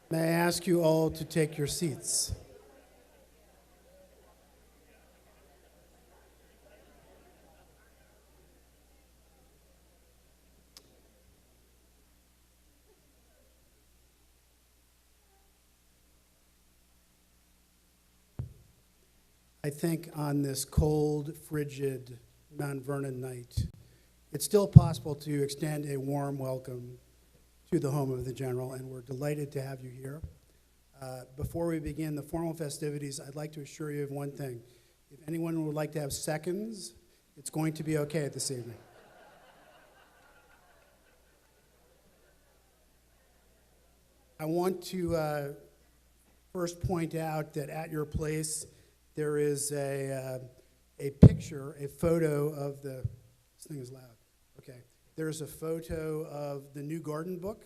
May I ask you all to take your seats? I think on this cold, frigid Mount Vernon night, it's still possible to extend a warm welcome to the home of the General, and we're delighted to have you here. Before we begin the formal festivities, I'd like to assure you of one thing. If anyone would like to have seconds, it's going to be okay this evening. I want to first point out that at your place, there is a picture, a photo of the, this thing is loud, okay. There's a photo of the new garden book.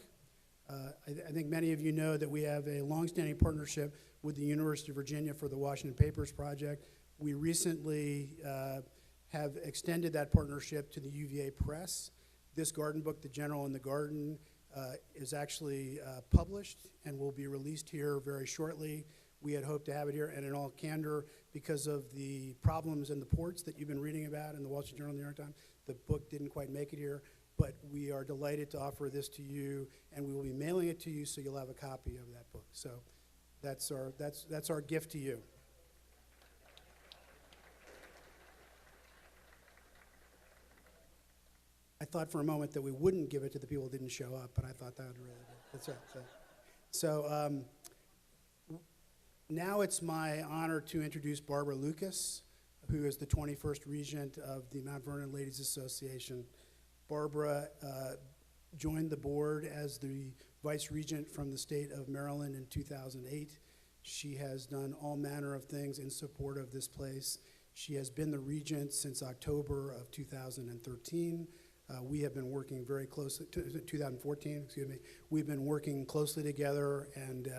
I think many of you know that we have a longstanding partnership with the University of Virginia for the Washington Papers Project. We recently have extended that partnership to the UVA Press. This garden book, The General in the Garden, is actually published and will be released here very shortly. We had hoped to have it here, and in all candor, because of the problems in the ports that you've been reading about in the Wall Street Journal and the New York Times, the book didn't quite make it here, but we are delighted to offer this to you, and we will be mailing it to you so you'll have a copy of that book. So that's our gift to you. I thought for a moment that we wouldn't give it to the people who didn't show up, but I thought that would really be. That's right. So now it's my honor to introduce Barbara Lucas, who is the 21st Regent of the Mount Vernon Ladies Association. Barbara joined the board as the Vice Regent from the state of Maryland in 2008. She has done all manner of things in support of this place. She has been the Regent since October of 2013. We have been working very closely, 2014, excuse me. We've been working closely together, and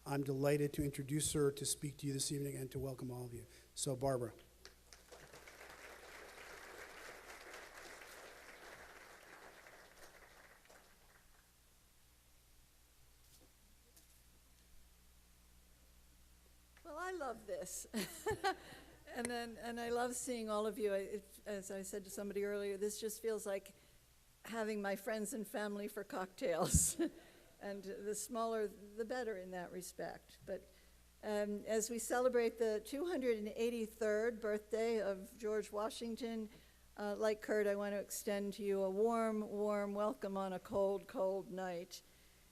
I'm delighted to introduce her to speak to you this evening and to welcome all of you. So, Barbara. Well, I love this. And I love seeing all of you. As I said to somebody earlier, this just feels like having my friends and family for cocktails. And the smaller, the better in that respect. But as we celebrate the 283rd birthday of George Washington, like Kurt, I want to extend to you a warm, warm welcome on a cold, cold night.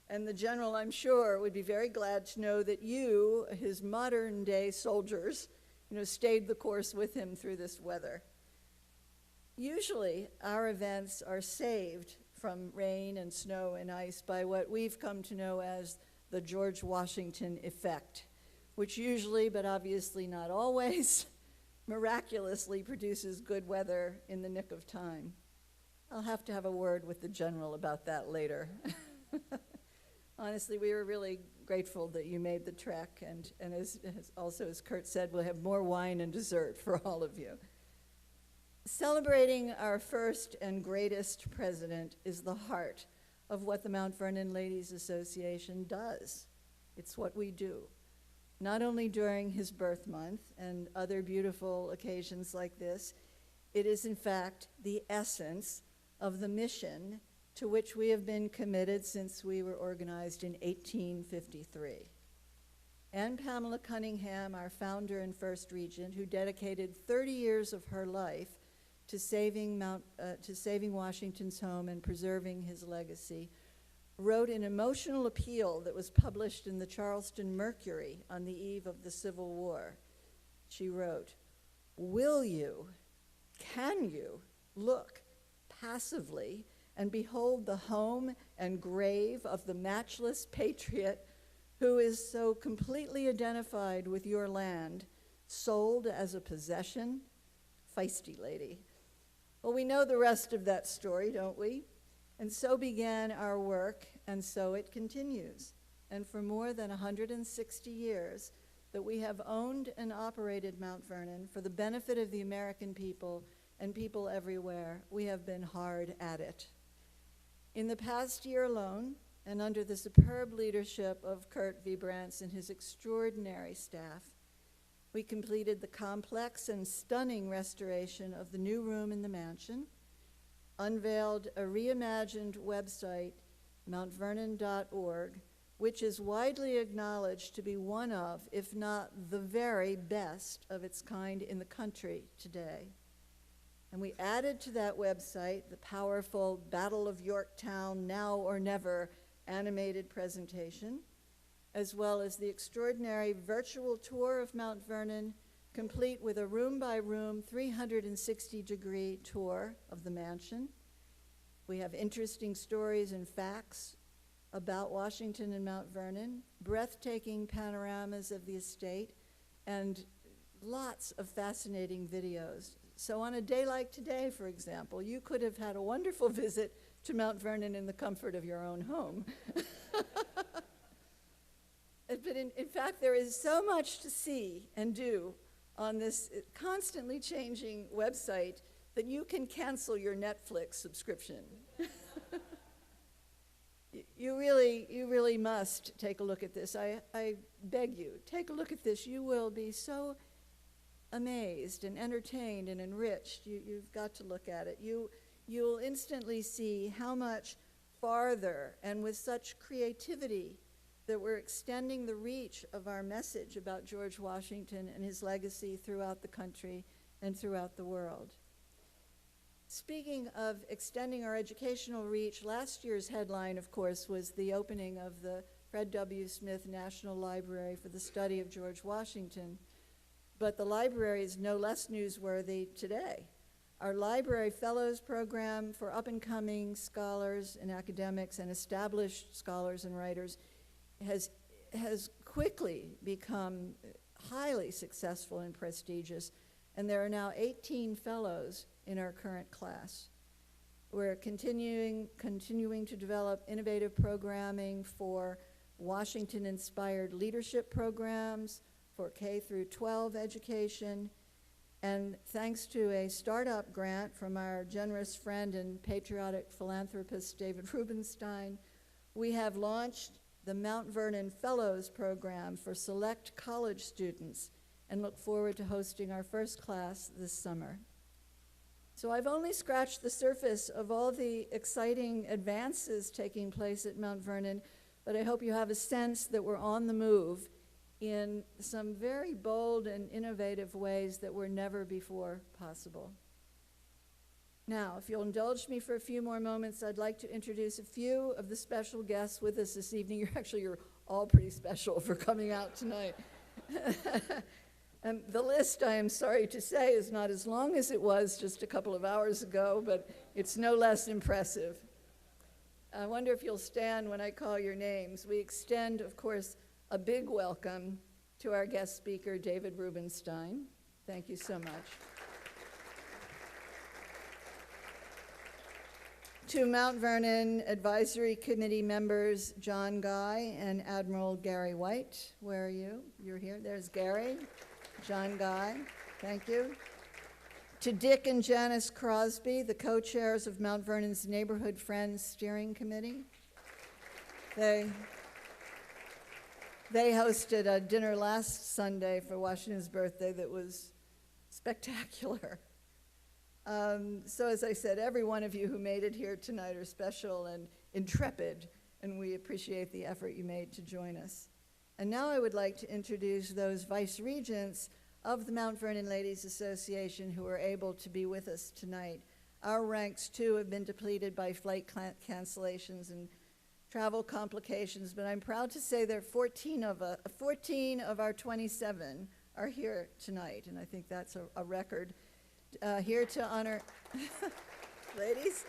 And the General, I'm sure, would be very glad to know that you, his modern-day soldiers, stayed the course with him through this weather. Usually, our events are saved from rain and snow and ice by what we've come to know as the George Washington effect, which usually, but obviously not always, miraculously produces good weather in the nick of time. I'll have to have a word with the General about that later. Honestly, we were really grateful that you made the trek, and as Kurt said, we'll have more wine and dessert for all of you. Celebrating our first and greatest president is the heart of what the Mount Vernon Ladies Association does. It's what we do, not only during his birth month and other beautiful occasions like this. It is, in fact, the essence of the mission to which we have been committed since we were organized in 1853. Anne Pamela Cunningham, our founder and first regent, who dedicated 30 years of her life to saving Washington's home and preserving his legacy, wrote an emotional appeal that was published in the Charleston Mercury on the eve of the Civil War. She wrote, "Will you, can you look passively and behold the home and grave of the matchless patriot who is so completely identified with your land, sold as a possession?" Feisty lady. Well, we know the rest of that story, don't we? And so began our work, and so it continues. And for more than 160 years that we have owned and operated Mount Vernon for the benefit of the American people and people everywhere, we have been hard at it. In the past year alone, and under the superb leadership of Kurt Vibrandt and his extraordinary staff, we completed the complex and stunning restoration of the new room in the mansion, unveiled a reimagined website, mountvernon.org, which is widely acknowledged to be one of, if not the very best of its kind in the country today. And we added to that website the powerful Battle of Yorktown, Now or Never animated presentation, as well as the extraordinary virtual tour of Mount Vernon, complete with a room-by-room, 360-degree tour of the mansion. We have interesting stories and facts about Washington and Mount Vernon, breathtaking panoramas of the estate, and lots of fascinating videos. So on a day like today, for example, you could have had a wonderful visit to Mount Vernon in the comfort of your own home. But in fact, there is so much to see and do on this constantly changing website that you can cancel your Netflix subscription. You really must take a look at this. I beg you, take a look at this. You will be so amazed and entertained and enriched. You've got to look at it. You'll instantly see how much farther and with such creativity that we're extending the reach of our message about George Washington and his legacy throughout the country and throughout the world. Speaking of extending our educational reach, last year's headline, of course, was the opening of the Fred W. Smith National Library for the Study of George Washington. But the library is no less newsworthy today. Our Library Fellows Program for up-and-coming scholars and academics and established scholars and writers has quickly become highly successful and prestigious, and there are now 18 fellows in our current class. We're continuing to develop innovative programming for Washington-inspired leadership programs, for K through 12 education, and thanks to a startup grant from our generous friend and patriotic philanthropist David Rubenstein, we have launched the Mount Vernon Fellows Program for select college students and look forward to hosting our first class this summer. So I've only scratched the surface of all the exciting advances taking place at Mount Vernon, but I hope you have a sense that we're on the move in some very bold and innovative ways that were never before possible. Now, if you'll indulge me for a few more moments, I'd like to introduce a few of the special guests with us this evening. You're all pretty special for coming out tonight. And the list, I am sorry to say, is not as long as it was just a couple of hours ago, but it's no less impressive. I wonder if you'll stand when I call your names. We extend, of course, a big welcome to our guest speaker, David Rubenstein. Thank you so much. To Mount Vernon Advisory Committee members John Guy and Admiral Gary White. Where are you? You're here. There's Gary. John Guy. Thank you. To Dick and Janice Crosby, the co-chairs of Mount Vernon's Neighborhood Friends Steering Committee. They hosted a dinner last Sunday for Washington's birthday that was spectacular. So as I said, every one of you who made it here tonight are special and intrepid, and we appreciate the effort you made to join us. And now I would like to introduce those vice regents of the Mount Vernon Ladies Association who are able to be with us tonight. Our ranks, too, have been depleted by flight cancellations and travel complications, but I'm proud to say there are 14 of our 27 are here tonight, and I think that's a record. Here to honor, ladies,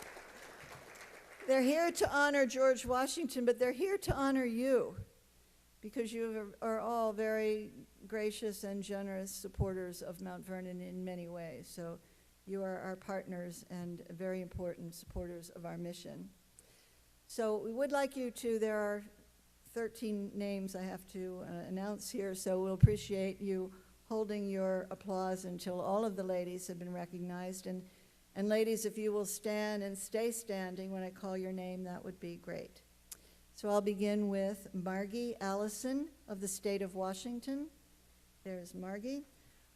they're here to honor George Washington, but they're here to honor you, because you are all very gracious and generous supporters of Mount Vernon in many ways. So you are our partners and very important supporters of our mission. So we would like you to, there are 13 names I have to announce here, so we'll appreciate you holding your applause until all of the ladies have been recognized. And ladies, if you will stand and stay standing when I call your name, that would be great. So I'll begin with Margie Allison of the state of Washington. There's Margie.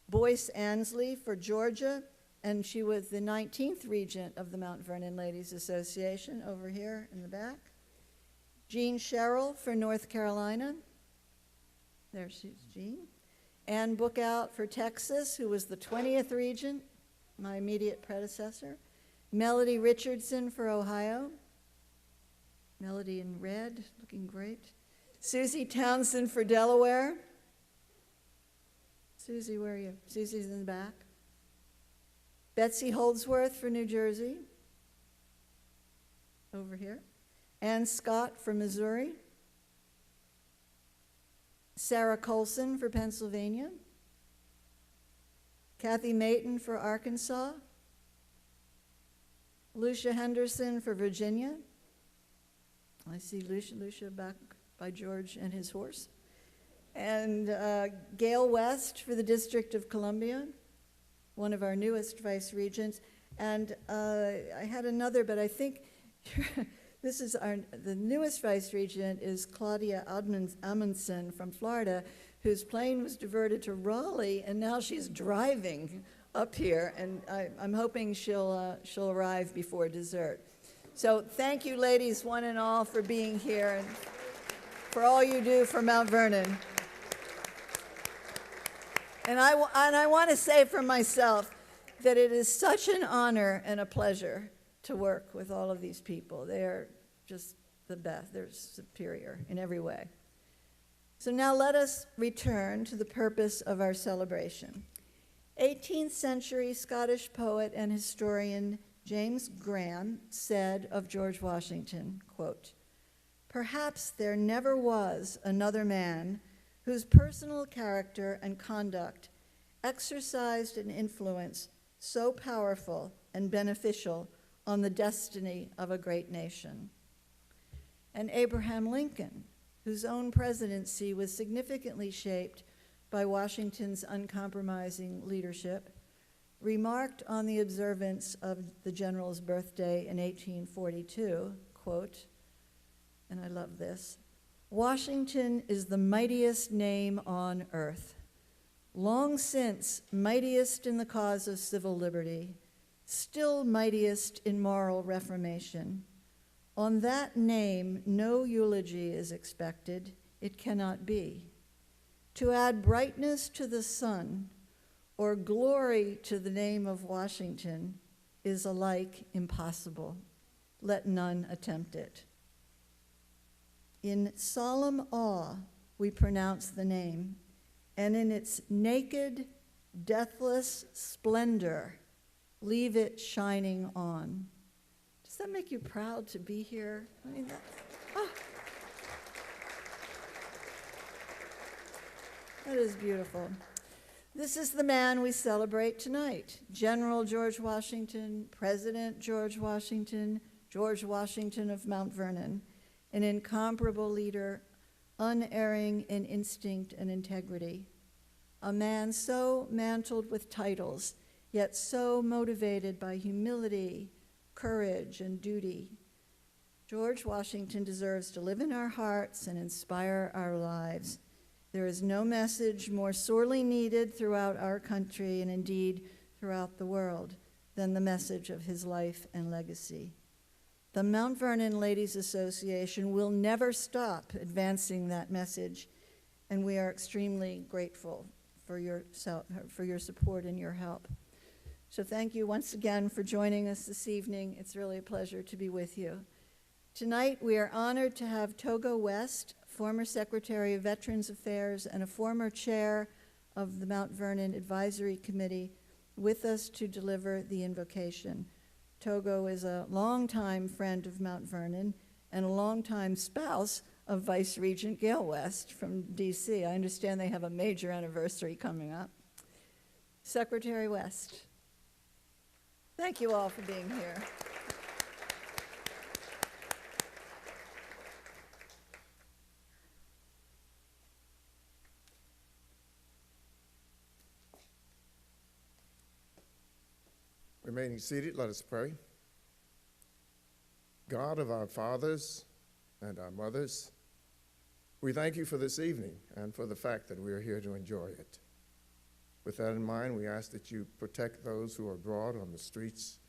Boyce Ansley for Georgia, and she was the 19th regent of the Mount Vernon Ladies Association over here in the back. Jean Sherrill for North Carolina. There she's Jean. Ann Bookout for Texas, who was the 20th regent, my immediate predecessor. Melody Richardson for Ohio. Melody in red, looking great. Susie Townsend for Delaware. Susie, where are you? Susie's in the back. Betsy Holdsworth for New Jersey. Over here. Ann Scott for Missouri. Sarah Colson for Pennsylvania. Kathy Mayton for Arkansas. Lucia Henderson for Virginia. I see Lucia back by George and his horse. And Gail West for the District of Columbia, one of our newest vice regents. And I had another, but I think this is the newest vice regent is Claudia Amundsen from Florida, whose plane was diverted to Raleigh, and now she's driving up here, and I'm hoping she'll arrive before dessert. So thank you, ladies, one and all, for being here and for all you do for Mount Vernon. And I want to say for myself that it is such an honor and a pleasure to work with all of these people. They are just the best. They're superior in every way. So now let us return to the purpose of our celebration. 18th century Scottish poet and historian James Graham said of George Washington, quote, "Perhaps there never was another man whose personal character and conduct exercised an influence so powerful and beneficial on the destiny of a great nation." And Abraham Lincoln, whose own presidency was significantly shaped by Washington's uncompromising leadership, remarked on the observance of the general's birthday in 1842, quote, and I love this, "Washington is the mightiest name on earth, long since mightiest in the cause of civil liberty, still mightiest in moral reformation. On that name no eulogy is expected, it cannot be. To add brightness to the sun or glory to the name of Washington is alike impossible. Let none attempt it. In solemn awe we pronounce the name, and in its naked, deathless splendor, leave it shining on." Does that make you proud to be here? I mean, that is beautiful. This is the man we celebrate tonight, General George Washington, President George Washington of Mount Vernon, an incomparable leader, unerring in instinct and integrity, a man so mantled with titles, yet so motivated by humility, courage, and duty. George Washington deserves to live in our hearts and inspire our lives. There is no message more sorely needed throughout our country, and indeed throughout the world, than the message of his life and legacy. The Mount Vernon Ladies Association will never stop advancing that message, and we are extremely grateful for your support and your help. So thank you once again for joining us this evening. It's really a pleasure to be with you. Tonight we are honored to have Togo West, former Secretary of Veterans Affairs and a former chair of the Mount Vernon Advisory Committee, with us to deliver the invocation. Togo is a longtime friend of Mount Vernon and a longtime spouse of Vice Regent Gail West from DC. I understand they have a major anniversary coming up. Secretary West, thank you all for being here. Remaining seated, let us pray. God of our fathers, and our mothers. We thank you for this evening and for the fact that we are here to enjoy it. With that in mind, we ask that you protect those who are abroad on the streets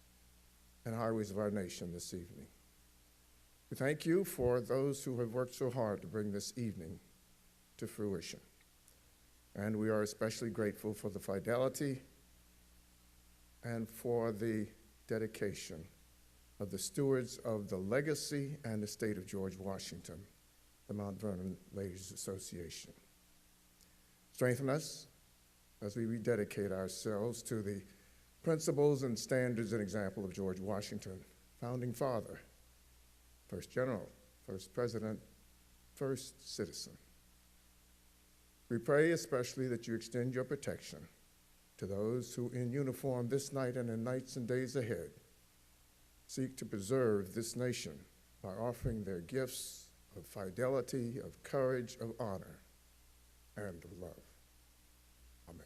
and highways of our nation this evening. We thank you for those who have worked so hard to bring this evening to fruition. And we are especially grateful for the fidelity and for the dedication of the stewards of the legacy and estate of George Washington, the Mount Vernon Ladies Association. Strengthen us as we rededicate ourselves to the principles and standards and example of George Washington, founding father, first general, first president, first citizen. We pray especially that you extend your protection to those who in uniform this night and in nights and days ahead seek to preserve this nation by offering their gifts of fidelity, of courage, of honor, and of love. Amen.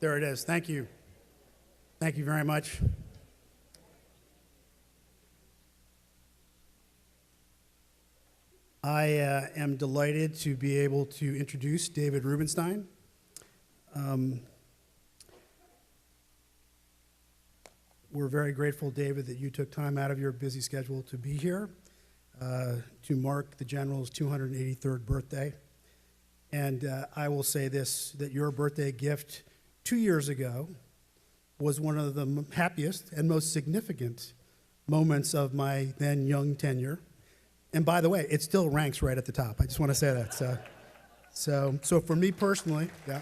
There it is. Thank you. Thank you very much. I am delighted to be able to introduce David Rubenstein. We're very grateful, David, that you took time out of your busy schedule to be here to mark the General's 283rd birthday. And I will say this, that your birthday gift 2 years ago was one of the happiest and most significant moments of my then young tenure. And by the way, it still ranks right at the top. I just want to say that. So for me personally, yeah.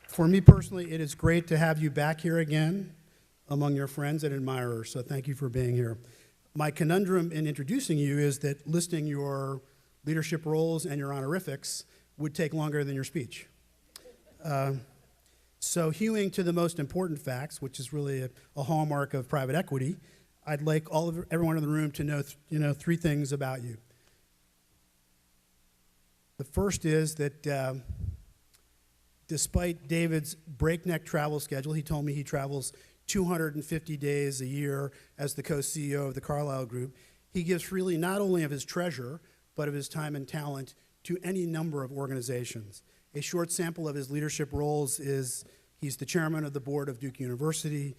For me personally, it is great to have you back here again among your friends and admirers. So thank you for being here. My conundrum in introducing you is that listing your leadership roles and your honorifics would take longer than your speech. So hewing to the most important facts, which is really a hallmark of private equity, I'd like everyone in the room to know three things about you. The first is that despite David's breakneck travel schedule, he told me he travels 250 days a year as the co-CEO of the Carlyle Group, he gives freely not only of his treasure, but of his time and talent to any number of organizations. A short sample of his leadership roles is he's the chairman of the board of Duke University,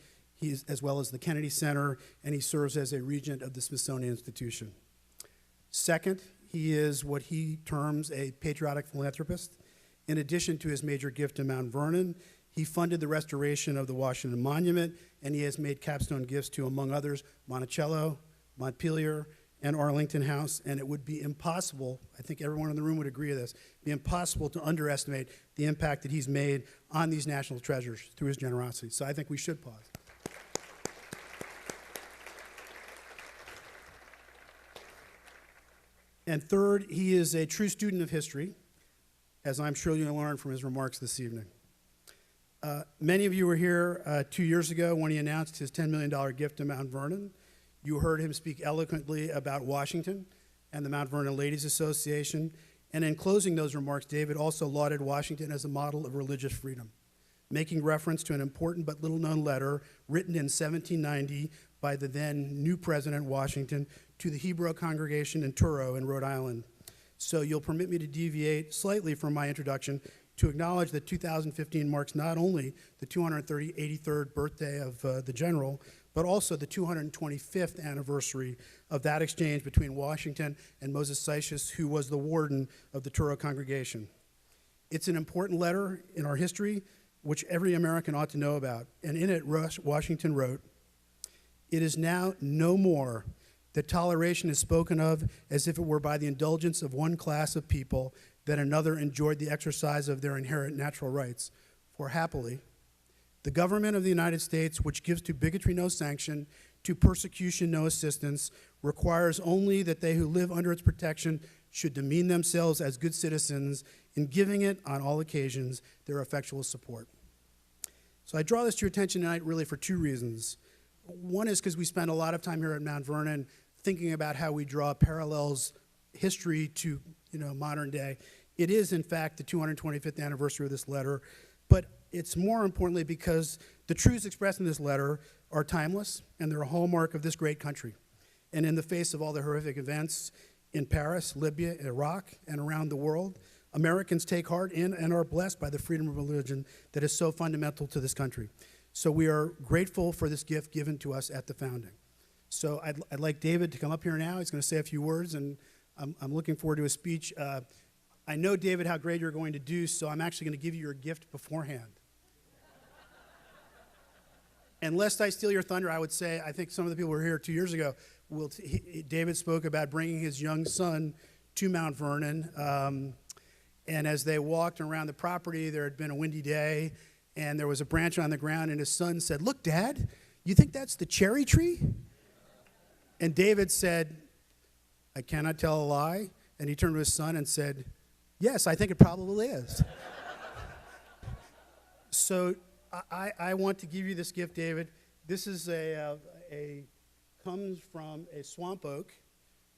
as well as the Kennedy Center, and he serves as a regent of the Smithsonian Institution. Second, he is what he terms a patriotic philanthropist. In addition to his major gift to Mount Vernon, he funded the restoration of the Washington Monument, and he has made capstone gifts to, among others, Monticello, Montpelier, and Arlington House, and it would be impossible, I think everyone in the room would agree with this, be impossible to underestimate the impact that he's made on these national treasures through his generosity. So I think we should pause. And third, he is a true student of history, as I'm sure you'll learn from his remarks this evening. Many of you were here 2 years ago when he announced his $10 million gift to Mount Vernon. You heard him speak eloquently about Washington and the Mount Vernon Ladies Association. And in closing those remarks, David also lauded Washington as a model of religious freedom, making reference to an important but little-known letter written in 1790 by the then new President Washington to the Hebrew congregation in Truro in Rhode Island. So you'll permit me to deviate slightly from my introduction to acknowledge that 2015 marks not only the 283rd birthday of the General, but also the 225th anniversary of that exchange between Washington and Moses Seixas, who was the warden of the Truro congregation. It's an important letter in our history, which every American ought to know about. And in it, Washington wrote, "It is now no more that toleration is spoken of as if it were by the indulgence of one class of people that another enjoyed the exercise of their inherent natural rights. For happily, the government of the United States, which gives to bigotry no sanction, to persecution no assistance, requires only that they who live under its protection should demean themselves as good citizens in giving it, on all occasions, their effectual support." So I draw this to your attention tonight really for two reasons. One is because we spend a lot of time here at Mount Vernon thinking about how we draw parallels, history to modern day. It is, in fact, the 225th anniversary of this letter, but it's more importantly because the truths expressed in this letter are timeless, and they're a hallmark of this great country. And in the face of all the horrific events in Paris, Libya, Iraq, and around the world, Americans take heart in and are blessed by the freedom of religion that is so fundamental to this country. So we are grateful for this gift given to us at the founding. So I'd like David to come up here now. He's going to say a few words, and I'm looking forward to his speech. I know, David, how great you're going to do, so I'm actually going to give you your gift beforehand. And lest I steal your thunder, I would say, I think some of the people who were here 2 years ago, David spoke about bringing his young son to Mount Vernon. And as they walked around the property, there had been a windy day, and there was a branch on the ground, and his son said, "Look, Dad, you think that's the cherry tree?" And David said, "I cannot tell a lie." And he turned to his son and said, "Yes, I think it probably is." So I want to give you this gift, David. This is comes from a swamp oak,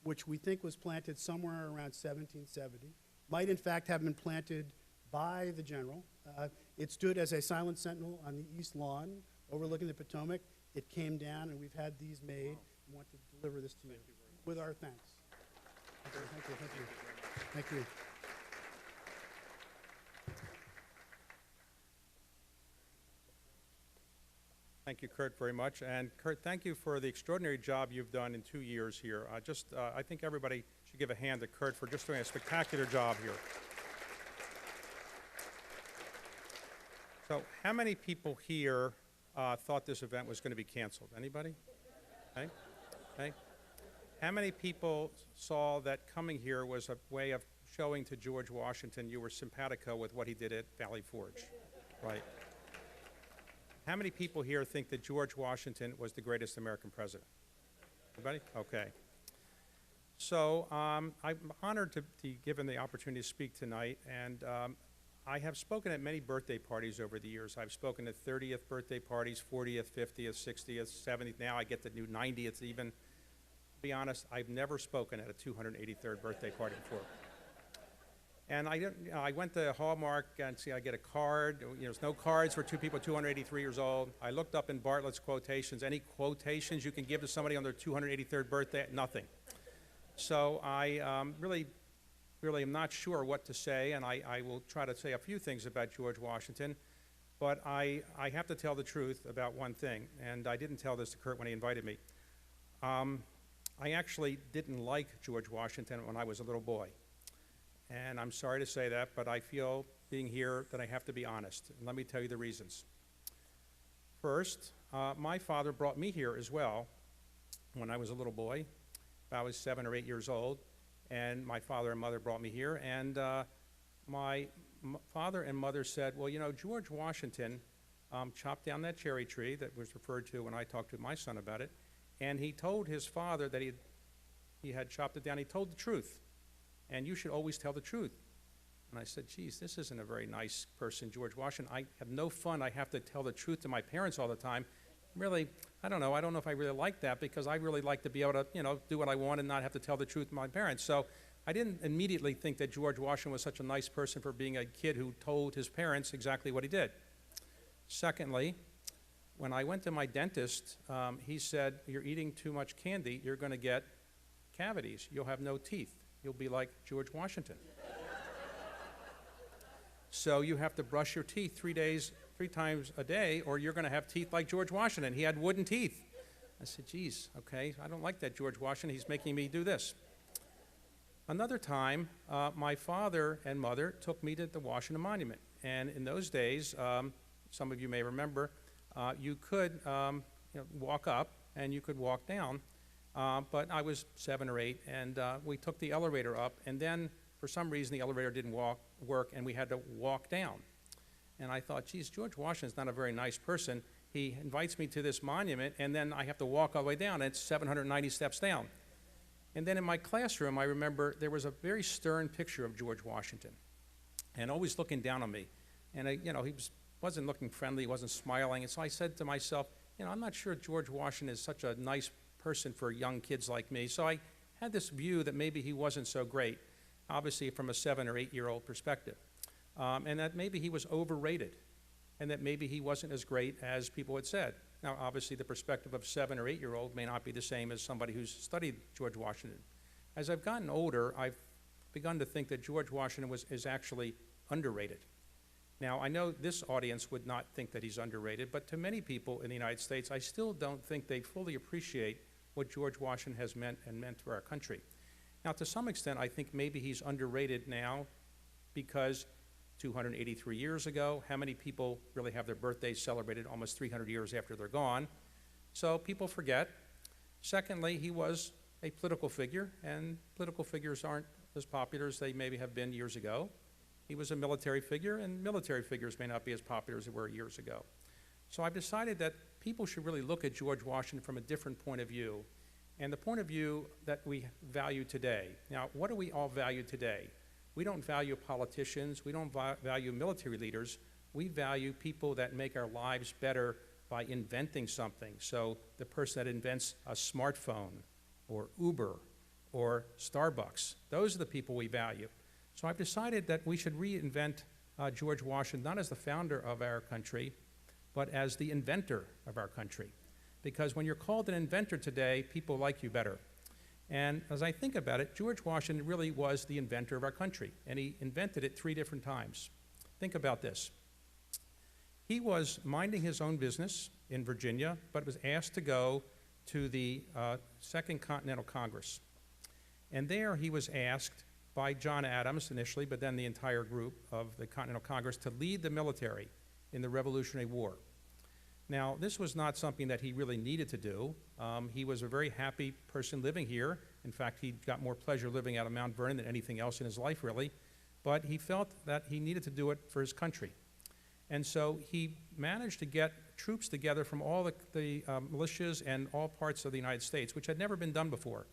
which we think was planted somewhere around 1770. Might, in fact, have been planted by the general. It stood as a silent sentinel on the east lawn overlooking the Potomac. It came down, and we've had these made. We want to deliver this to you with our thanks. Thank you, thank you, thank you. Thank you, Kurt, very much. And Kurt, thank you for the extraordinary job you've done in 2 years here. I think everybody should give a hand to Kurt for just doing a spectacular job here. So how many people here thought this event was going to be canceled? Anybody? Okay. Okay. How many people saw that coming here was a way of showing to George Washington you were simpatico with what he did at Valley Forge? Right. How many people here think that George Washington was the greatest American president? Anybody? Okay. So I'm honored to be given the opportunity to speak tonight, and I have spoken at many birthday parties over the years. I've spoken at 30th birthday parties, 40th, 50th, 60th, 70th. Now I get the new 90th even. To be honest, I've never spoken at a 283rd birthday party before. And I went to Hallmark and see I get a card. There's no cards for two people 283 years old. I looked up in Bartlett's quotations. Any quotations you can give to somebody on their 283rd birthday? Nothing. So I really am not sure what to say, and I will try to say a few things about George Washington. But I have to tell the truth about one thing, and I didn't tell this to Kurt when he invited me. I actually didn't like George Washington when I was a little boy. And I'm sorry to say that, but I feel, being here, that I have to be honest. And let me tell you the reasons. First, my father brought me here as well when I was a little boy. I was 7 or 8 years old, and my father and mother brought me here. And my father and mother said, well, George Washington chopped down that cherry tree that was referred to when I talked to my son about it, and he told his father that he had chopped it down. He told the truth. And you should always tell the truth. And I said, geez, this isn't a very nice person, George Washington. I have no fun. I have to tell the truth to my parents all the time. Really, I don't know if I really like that, because I really like to be able to, do what I want and not have to tell the truth to my parents. So I didn't immediately think that George Washington was such a nice person for being a kid who told his parents exactly what he did. Secondly, when I went to my dentist, he said, you're eating too much candy, you're going to get cavities. You'll have no teeth. You'll be like George Washington. So you have to brush your teeth 3 times a day, or you're going to have teeth like George Washington. He had wooden teeth. I said, geez, okay, I don't like that George Washington. He's making me do this. Another time, my father and mother took me to the Washington Monument. And in those days, some of you may remember, you could walk up and you could walk down. But I was 7 or 8, and we took the elevator up, and then for some reason the elevator didn't work, and we had to walk down. And I thought, geez, George Washington's not a very nice person. He invites me to this monument, and then I have to walk all the way down, and it's 790 steps down. And then in my classroom, I remember there was a very stern picture of George Washington, and always looking down on me. And he wasn't looking friendly, he wasn't smiling, and so I said to myself, I'm not sure George Washington is such a nice person for young kids like me. So I had this view that maybe he wasn't so great, obviously from a 7 or 8-year-old perspective, and that maybe he was overrated, and that maybe he wasn't as great as people had said. Now, obviously, the perspective of a 7 or 8-year-old may not be the same as somebody who's studied George Washington. As I've gotten older, I've begun to think that George Washington is actually underrated. Now, I know this audience would not think that he's underrated, but to many people in the United States, I still don't think they fully appreciate what George Washington has meant for our country. Now, to some extent, I think maybe he's underrated now because 283 years ago, how many people really have their birthdays celebrated almost 300 years after they're gone? So people forget. Secondly, he was a political figure, and political figures aren't as popular as they maybe have been years ago. He was a military figure, and military figures may not be as popular as they were years ago. So I've decided that people should really look at George Washington from a different point of view, and the point of view that we value today. Now, what do we all value today? We don't value politicians, we don't value military leaders, we value people that make our lives better by inventing something. So the person that invents a smartphone, or Uber, or Starbucks, those are the people we value. So I've decided that we should reinvent George Washington, not as the founder of our country, but as the inventor of our country. Because when you're called an inventor today, people like you better. And as I think about it, George Washington really was the inventor of our country, and he invented it 3 different times. Think about this. He was minding his own business in Virginia, but was asked to go to the Second Continental Congress. And there he was asked by John Adams initially, but then the entire group of the Continental Congress, to lead the military in the Revolutionary War. Now, this was not something that he really needed to do. He was a very happy person living here. In fact, he got more pleasure living out of Mount Vernon than anything else in his life, really. But he felt that he needed to do it for his country. And so he managed to get troops together from all the militias and all parts of the United States, which had never been done before.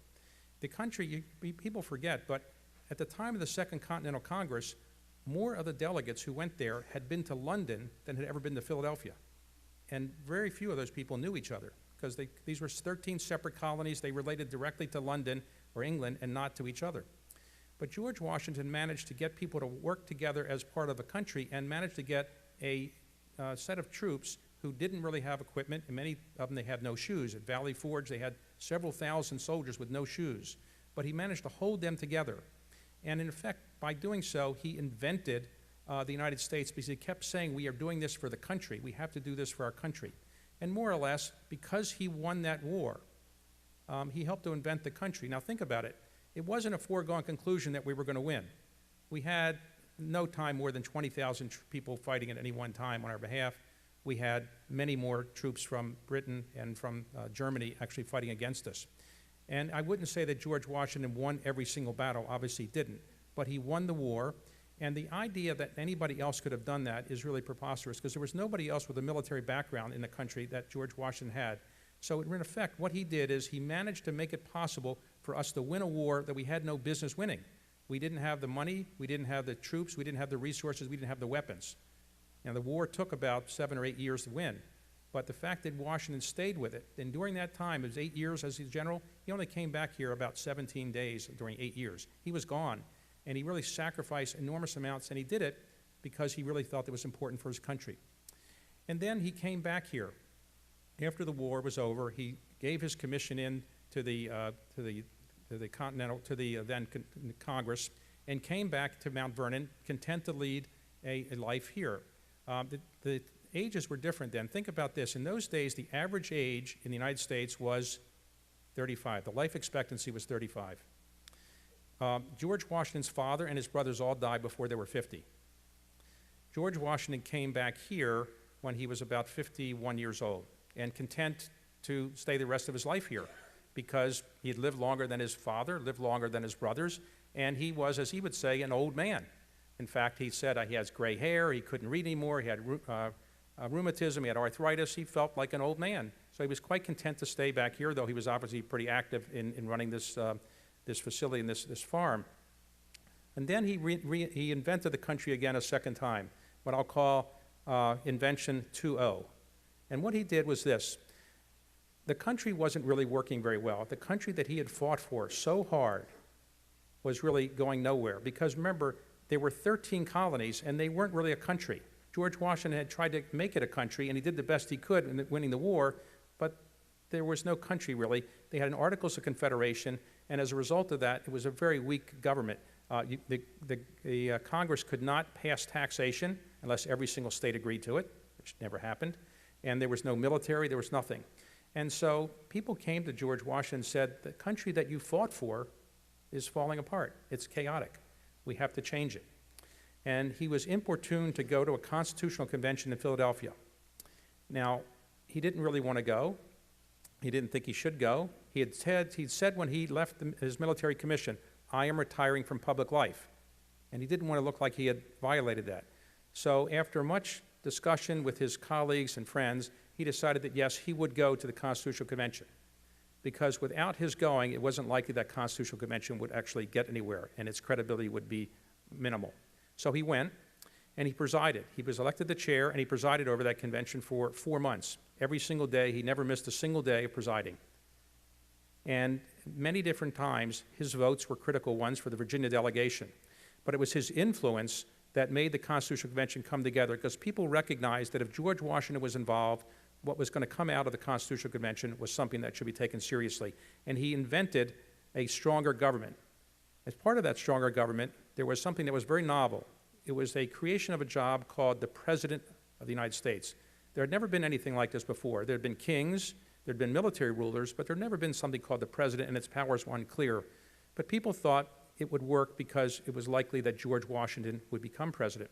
The country, people forget, but at the time of the Second Continental Congress, more of the delegates who went there had been to London than had ever been to Philadelphia. And very few of those people knew each other, because these were 13 separate colonies. They related directly to London or England and not to each other. But George Washington managed to get people to work together as part of a country, and managed to get a set of troops who didn't really have equipment, and many of them, they had no shoes. At Valley Forge, they had several thousand soldiers with no shoes. But he managed to hold them together. And in effect, by doing so, he invented the United States, because he kept saying, we are doing this for the country. We have to do this for our country. And more or less, because he won that war, he helped to invent the country. Now think about it. It wasn't a foregone conclusion that we were going to win. We had no time more than 20,000 people fighting at any one time on our behalf. We had many more troops from Britain and from Germany actually fighting against us. And I wouldn't say that George Washington won every single battle. Obviously he didn't. But he won the war. And the idea that anybody else could have done that is really preposterous, because there was nobody else with a military background in the country that George Washington had. So in effect, what he did is he managed to make it possible for us to win a war that we had no business winning. We didn't have the money, we didn't have the troops, we didn't have the resources, we didn't have the weapons. Now, the war took about 7 or 8 years to win. But the fact that Washington stayed with it, and during that time, it was 8 years as his general, he only came back here about 17 days during 8 years. He was gone. And he really sacrificed enormous amounts, and he did it because he really thought it was important for his country. And then he came back here. After the war was over, he gave his commission in to the then Congress, and came back to Mount Vernon, content to lead a life here. The ages were different then. Think about this. In those days, the average age in the United States was 35. The life expectancy was 35. George Washington's father and his brothers all died before they were 50. George Washington came back here when he was about 51 years old and content to stay the rest of his life here because he had lived longer than his father, lived longer than his brothers, and he was, as he would say, an old man. In fact, he said he has gray hair, he couldn't read anymore, he had rheumatism, he had arthritis, he felt like an old man. So he was quite content to stay back here, though he was obviously pretty active in running this facility and this farm. And then he invented the country again a second time, what I'll call Invention 2.0. And what he did was this. The country wasn't really working very well. The country that he had fought for so hard was really going nowhere. Because remember, there were 13 colonies, and they weren't really a country. George Washington had tried to make it a country, and he did the best he could in winning the war, but there was no country really. They had an Articles of Confederation, and as a result of that, it was a very weak government. The Congress could not pass taxation unless every single state agreed to it, which never happened. And there was no military, there was nothing. And so people came to George Washington and said, the country that you fought for is falling apart. It's chaotic. We have to change it. And he was importuned to go to a constitutional convention in Philadelphia. Now, he didn't really want to go. He didn't think he should go. He'd said when he left his military commission, I am retiring from public life. And he didn't want to look like he had violated that. So after much discussion with his colleagues and friends, he decided that, yes, he would go to the Constitutional Convention. Because without his going, it wasn't likely that Constitutional Convention would actually get anywhere, and its credibility would be minimal. So he went, and he presided. He was elected the chair, and he presided over that convention for 4 months. Every single day, he never missed a single day of presiding. And many different times, his votes were critical ones for the Virginia delegation. But it was his influence that made the Constitutional Convention come together, because people recognized that if George Washington was involved, what was going to come out of the Constitutional Convention was something that should be taken seriously. And he invented a stronger government. As part of that stronger government, there was something that was very novel. It was a creation of a job called the President of the United States. There had never been anything like this before. There had been kings, there had been military rulers, but there had never been something called the President, and its powers were unclear. But people thought it would work because it was likely that George Washington would become president.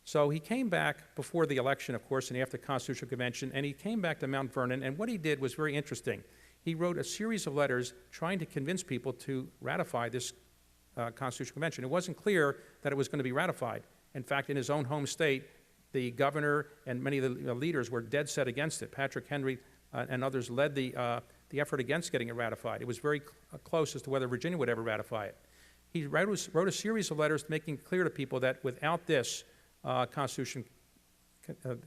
So he came back before the election, of course, and after the Constitutional Convention, and he came back to Mount Vernon, and what he did was very interesting. He wrote a series of letters trying to convince people to ratify this Constitutional Convention. It wasn't clear that it was going to be ratified. In fact, in his own home state, the governor and many of the leaders were dead set against it. Patrick Henry and others led the effort against getting it ratified. It was very close as to whether Virginia would ever ratify it. He wrote a series of letters making clear to people that without this Constitution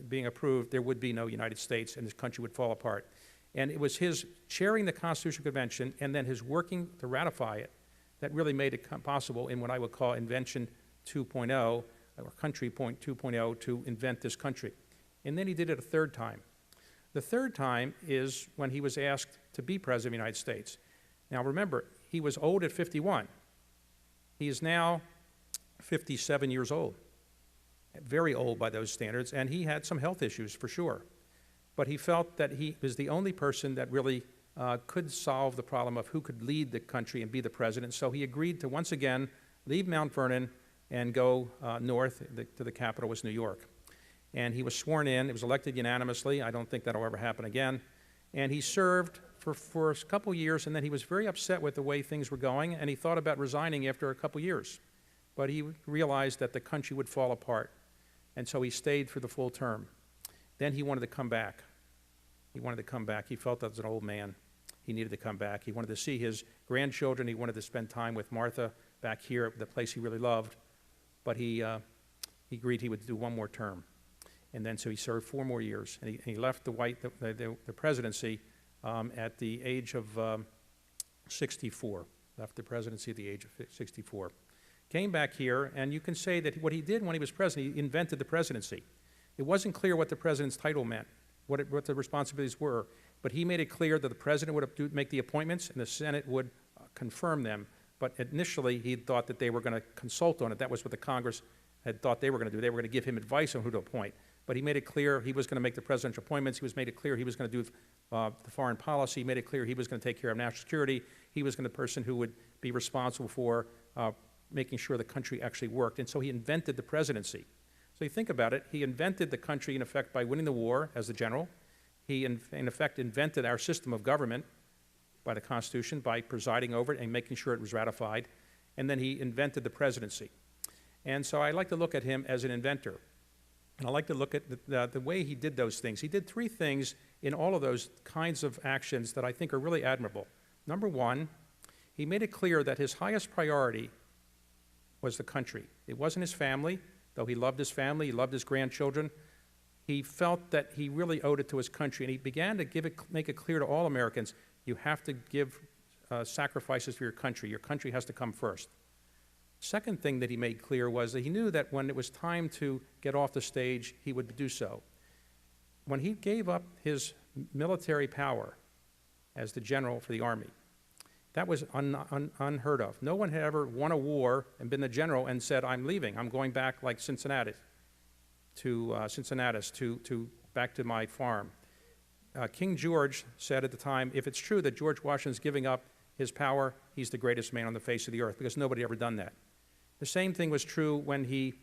being approved, there would be no United States and this country would fall apart. And it was his chairing the Constitutional Convention and then his working to ratify it that really made it possible in what I would call Invention 2.0, or Country 2.0, to invent this country. And then he did it a third time. The third time is when he was asked to be President of the United States. Now remember, he was old at 51. He is now 57 years old, very old by those standards, and he had some health issues for sure. But he felt that he was the only person that really could solve the problem of who could lead the country and be the president. So he agreed to once again leave Mount Vernon and go north to the capital was New York. And he was sworn in. It was elected unanimously. I don't think that'll ever happen again. And he served for a couple years, and then he was very upset with the way things were going, and he thought about resigning after a couple years. But he realized that the country would fall apart, and so he stayed for the full term. Then he wanted to come back. He wanted to come back. He felt as an old man, he needed to come back. He wanted to see his grandchildren. He wanted to spend time with Martha back here, the place he really loved. But he agreed he would do one more term. And then so he served 4 more years. And he left the presidency at the age of 64. Left the presidency at the age of 64. Came back here, and you can say that what he did when he was president, he invented the presidency. It wasn't clear what the president's title meant, what the responsibilities were, but he made it clear that the president would make the appointments and the Senate would confirm them. But initially, he thought that they were going to consult on it. That was what the Congress had thought they were going to do. They were going to give him advice on who to appoint. But he made it clear he was going to make the presidential appointments. He made it clear he was going to do the foreign policy. He made it clear he was going to take care of national security. He was going to be the person who would be responsible for making sure the country actually worked. And so he invented the presidency. So you think about it, he invented the country, in effect, by winning the war as the general. He, in effect, invented our system of government by the Constitution, by presiding over it and making sure it was ratified. And then he invented the presidency. And so I like to look at him as an inventor. And I like to look at the way he did those things. He did three things in all of those kinds of actions that I think are really admirable. Number one, he made it clear that his highest priority was the country. It wasn't his family, though he loved his family, he loved his grandchildren. He felt that he really owed it to his country, and he began to make it clear to all Americans, you have to give sacrifices for your country. Your country has to come first. Second thing that he made clear was that he knew that when it was time to get off the stage, he would do so. When he gave up his military power as the general for the army, that was unheard of. No one had ever won a war and been the general and said, I'm leaving. I'm going back like Cincinnatus back to my farm. King George said at the time, if it's true that George Washington's giving up his power, he's the greatest man on the face of the earth, because nobody ever done that. The same thing was true when he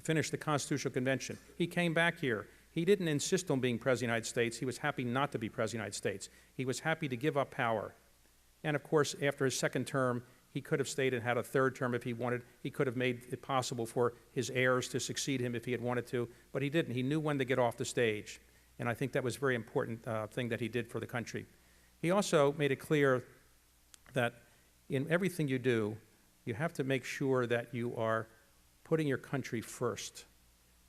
finished the Constitutional Convention. He came back here. He didn't insist on being President of the United States. He was happy not to be President of the United States. He was happy to give up power. And of course, after his second term, he could have stayed and had a third term if he wanted. He could have made it possible for his heirs to succeed him if he had wanted to, but he didn't. He knew when to get off the stage. And I think that was a very important thing that he did for the country. He also made it clear that in everything you do, you have to make sure that you are putting your country first.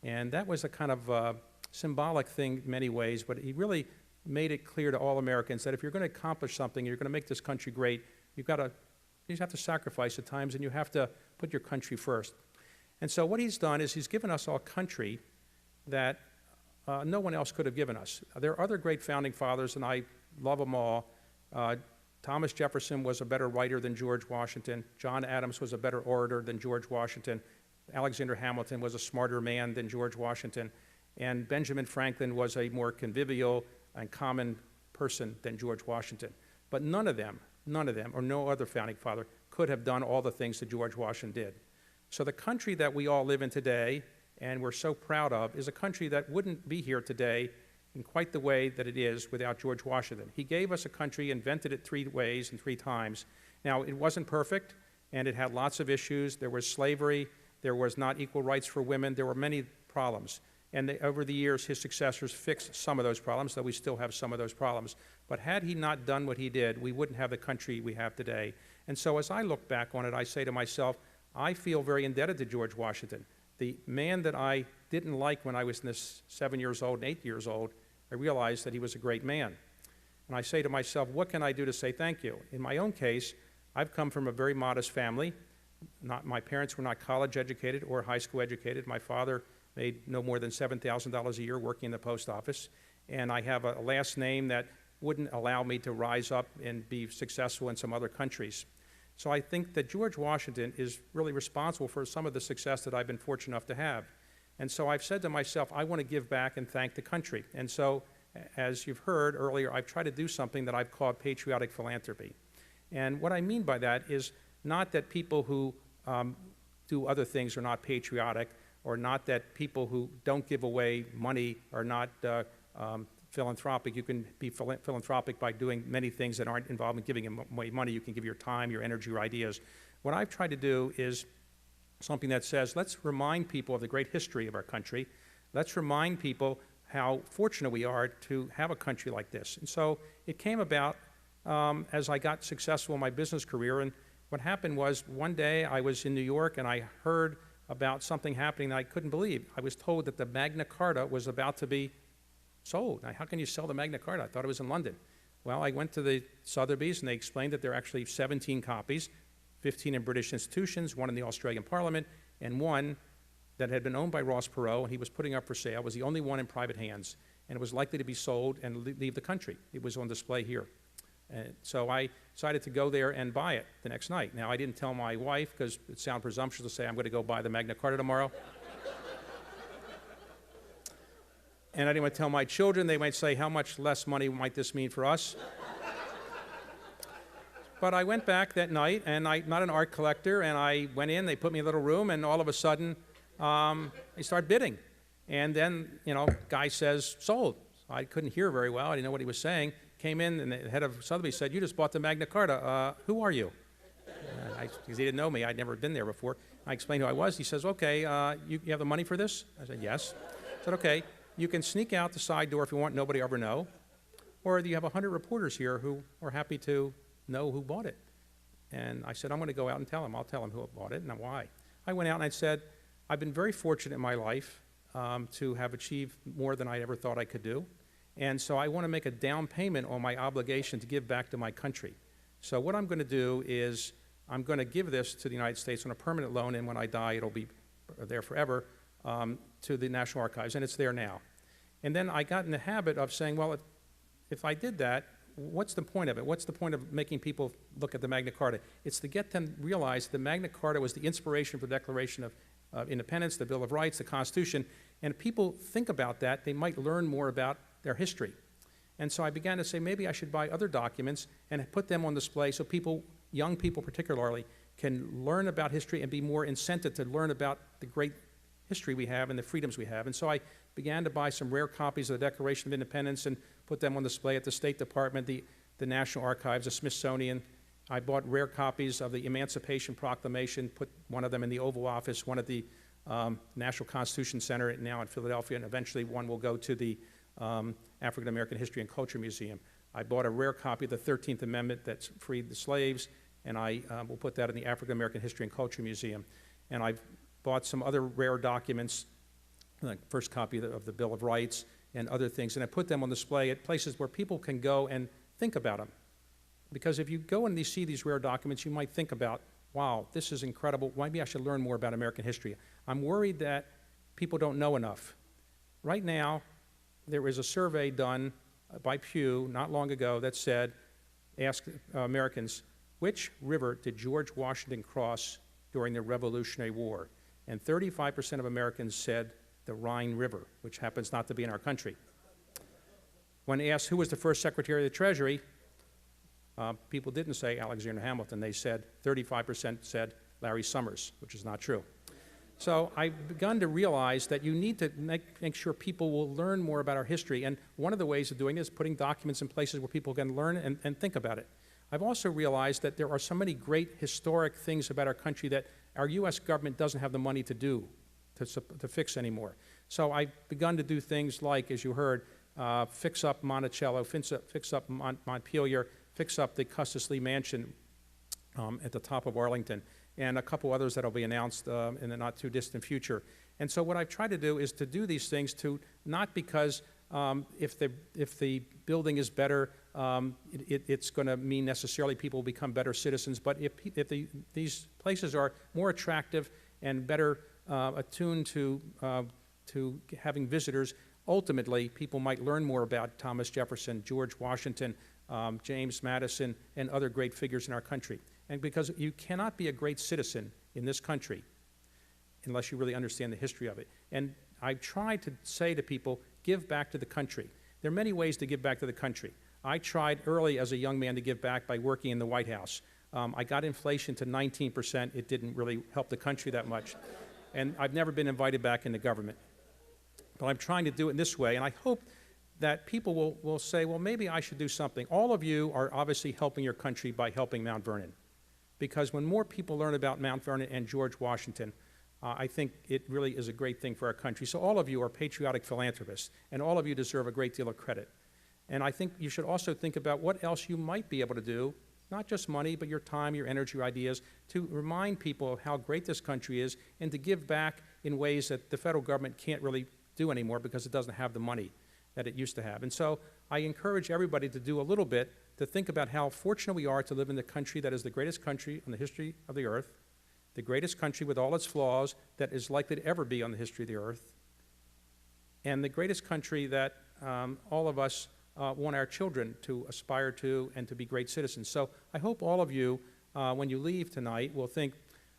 And that was a kind of symbolic thing in many ways, but he really made it clear to all Americans that if you're going to accomplish something, you're going to make this country great, you just have to sacrifice at times, and you have to put your country first. And so what he's done is he's given us a country that no one else could have given us. There are other great founding fathers, and I love them all. Thomas Jefferson was a better writer than George Washington. John Adams was a better orator than George Washington. Alexander Hamilton was a smarter man than George Washington. And Benjamin Franklin was a more convivial and common person than George Washington. But none of them, or no other founding father, could have done all the things that George Washington did. So the country that we all live in today, and we're so proud of, is a country that wouldn't be here today in quite the way that it is without George Washington. He gave us a country, invented it 3 ways and 3 times. Now, it wasn't perfect, and it had lots of issues. There was slavery, there was not equal rights for women, there were many problems. And over the years, his successors fixed some of those problems, though we still have some of those problems. But had he not done what he did, we wouldn't have the country we have today. And so as I look back on it, I say to myself, I feel very indebted to George Washington. The man that I didn't like when I was 7 years old and 8 years old, I realized that he was a great man. And I say to myself, what can I do to say thank you? In my own case, I've come from a very modest family. My parents were not college educated or high school educated. My father made no more than $7,000 a year working in the post office. And I have a last name that wouldn't allow me to rise up and be successful in some other countries. So I think that George Washington is really responsible for some of the success that I've been fortunate enough to have. And so I've said to myself, I want to give back and thank the country. And so, as you've heard earlier, I've tried to do something that I've called patriotic philanthropy. And what I mean by that is not that people who do other things are not patriotic, or not that people who don't give away money are not philanthropic. You can be philanthropic by doing many things that aren't involved in giving away money. You can give your time, your energy, your ideas. What I've tried to do is something that says, let's remind people of the great history of our country. Let's remind people how fortunate we are to have a country like this. And so it came about as I got successful in my business career. And what happened was one day I was in New York and I heard about something happening that I couldn't believe. I was told that the Magna Carta was about to be sold. Now, how can you sell the Magna Carta? I thought it was in London. Well, I went to the Sotheby's and they explained that there are actually 17 copies, 15 in British institutions, 1 in the Australian Parliament, and 1 that had been owned by Ross Perot, and he was putting up for sale. It was the only one in private hands, and it was likely to be sold and leave the country. It was on display here. So I decided to go there and buy it the next night. Now, I didn't tell my wife, because it sounded presumptuous to say I'm going to go buy the Magna Carta tomorrow. And I didn't want to tell my children. They might say, how much less money might this mean for us? But I went back that night, and I'm not an art collector, and I went in, they put me in a little room, and all of a sudden, they start bidding. And then, guy says, sold. I couldn't hear very well. I didn't know what he was saying. Came in, and the head of Sotheby's said, you just bought the Magna Carta. Who are you? Because he didn't know me. I'd never been there before. I explained who I was. He says, okay, you have the money for this? I said, yes. I said, okay, you can sneak out the side door if you want, nobody ever know. Or you have 100 reporters here who are happy to know who bought it. And I said, I'm going to go out and tell him. I'll tell him who bought it and why. I went out and I said, I've been very fortunate in my life to have achieved more than I ever thought I could do. And so I want to make a down payment on my obligation to give back to my country. So what I'm going to do is I'm going to give this to the United States on a permanent loan, and when I die, it'll be there forever, to the National Archives, and it's there now. And then I got in the habit of saying, well, if I did that, what's the point of it? What's the point of making people look at the Magna Carta? It's to get them to realize the Magna Carta was the inspiration for the Declaration of Independence, the Bill of Rights, the Constitution, and if people think about that, they might learn more about their history. And so I began to say, maybe I should buy other documents and put them on display so people, young people particularly, can learn about history and be more incented to learn about the great history we have and the freedoms we have. And so I began to buy some rare copies of the Declaration of Independence and put them on display at the State Department, the National Archives, the Smithsonian. I bought rare copies of the Emancipation Proclamation, put one of them in the Oval Office, one at the National Constitution Center now in Philadelphia, and eventually one will go to the African American History and Culture Museum. I bought a rare copy of the 13th Amendment that freed the slaves, and I will put that in the African American History and Culture Museum. And I bought some other rare documents, like first copy of the Bill of Rights and other things, and I put them on display at places where people can go and think about them. Because if you go and you see these rare documents, you might think about, wow, this is incredible. Maybe I should learn more about American history. I'm worried that people don't know enough. Right now, there was a survey done by Pew not long ago that said, ask Americans, which river did George Washington cross during the Revolutionary War? And 35% of Americans said the Rhine River, which happens not to be in our country. When asked who was the first Secretary of the Treasury, people didn't say Alexander Hamilton. They said 35% said Larry Summers, which is not true. So I've begun to realize that you need to make sure people will learn more about our history. And one of the ways of doing it is putting documents in places where people can learn and think about it. I've also realized that there are so many great historic things about our country that our U.S. government doesn't have the money to do, to fix anymore. So I've begun to do things like, as you heard, fix up Monticello, fix up Montpelier, fix up the Custis Lee Mansion at the top of Arlington, and a couple others that will be announced in the not-too-distant future. And so what I've tried to do is to do these things to, not because if the building is better, it's going to mean necessarily people will become better citizens, but if these places are more attractive and better attuned to having visitors, ultimately people might learn more about Thomas Jefferson, George Washington, James Madison, and other great figures in our country. And because you cannot be a great citizen in this country unless you really understand the history of it. And I try to say to people, give back to the country. There are many ways to give back to the country. I tried early as a young man to give back by working in the White House. I got inflation to 19%. It didn't really help the country that much. And I've never been invited back into government. But I'm trying to do it in this way, and I hope that people will say, well, maybe I should do something. All of you are obviously helping your country by helping Mount Vernon. Because when more people learn about Mount Vernon and George Washington, I think it really is a great thing for our country. So all of you are patriotic philanthropists, and all of you deserve a great deal of credit. And I think you should also think about what else you might be able to do, not just money, but your time, your energy, your ideas, to remind people of how great this country is and to give back in ways that the federal government can't really do anymore because it doesn't have the money that it used to have. And so I encourage everybody to do a little bit to think about how fortunate we are to live in the country that is the greatest country in the history of the earth, the greatest country with all its flaws that is likely to ever be on the history of the earth, and the greatest country that all of us want our children to aspire to and to be great citizens. So I hope all of you, when you leave tonight, will think,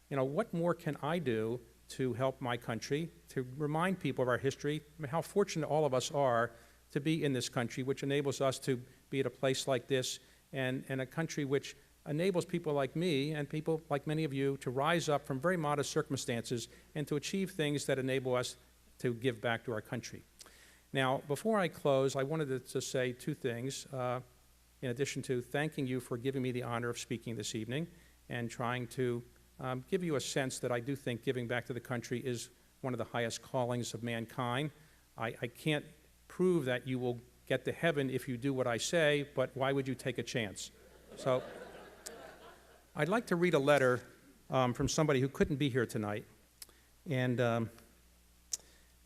you know, what more can I do to help my country, to remind people of our history, how fortunate all of us are to be in this country, which enables us to be at a place like this, and a country which enables people like me and people like many of you to rise up from very modest circumstances and to achieve things that enable us to give back to our country. Now, before I close, I wanted to say two things, in addition to thanking you for giving me the honor of speaking this evening and trying to give you a sense that I do think giving back to the country is one of the highest callings of mankind. I can't prove that you will get to heaven if you do what I say, but why would you take a chance? So I'd like to read a letter from somebody who couldn't be here tonight. And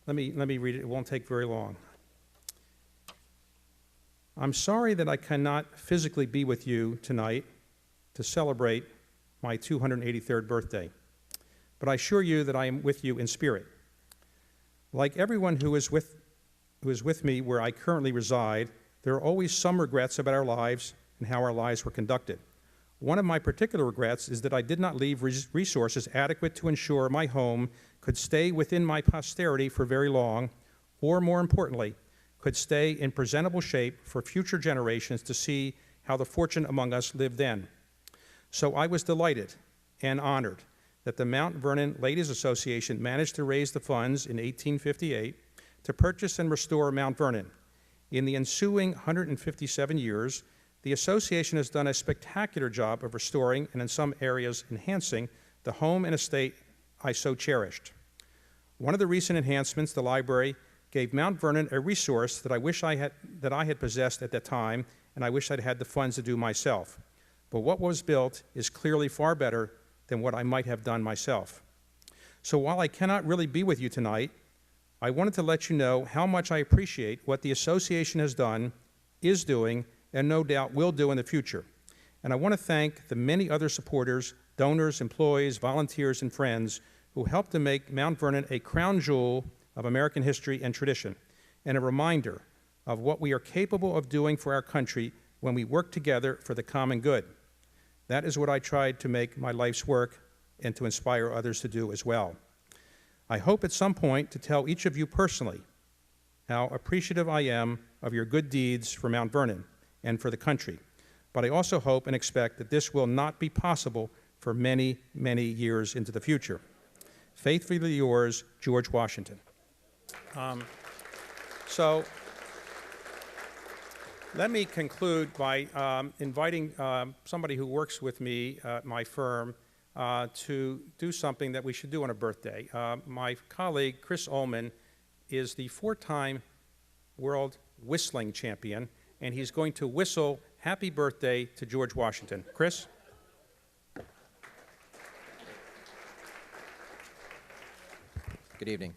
let me read it. It won't take very long. I'm sorry that I cannot physically be with you tonight to celebrate my 283rd birthday, but I assure you that I am with you in spirit. Like everyone who is with me where I currently reside, there are always some regrets about our lives and how our lives were conducted. One of my particular regrets is that I did not leave resources adequate to ensure my home could stay within my posterity for very long, or more importantly, could stay in presentable shape for future generations to see how the fortunate among us lived then. So I was delighted and honored that the Mount Vernon Ladies Association managed to raise the funds in 1858 to purchase and restore Mount Vernon. In the ensuing 157 years, the association has done a spectacular job of restoring and in some areas enhancing the home and estate I so cherished. One of the recent enhancements, the library, gave Mount Vernon a resource that I had possessed at that time, and I wish I'd had the funds to do myself. But what was built is clearly far better than what I might have done myself. So while I cannot really be with you tonight, I wanted to let you know how much I appreciate what the association has done, is doing, and no doubt will do in the future. And I want to thank the many other supporters, donors, employees, volunteers, and friends who helped to make Mount Vernon a crown jewel of American history and tradition, and a reminder of what we are capable of doing for our country when we work together for the common good. That is what I tried to make my life's work and to inspire others to do as well. I hope at some point to tell each of you personally how appreciative I am of your good deeds for Mount Vernon and for the country, but I also hope and expect that this will not be possible for many, many years into the future. Faithfully yours, George Washington. So let me conclude by inviting somebody who works with me at my firm to do something that we should do on a birthday. My colleague, Chris Ullman, is the 4-time world whistling champion, and he's going to whistle happy birthday to George Washington. Chris? Good evening.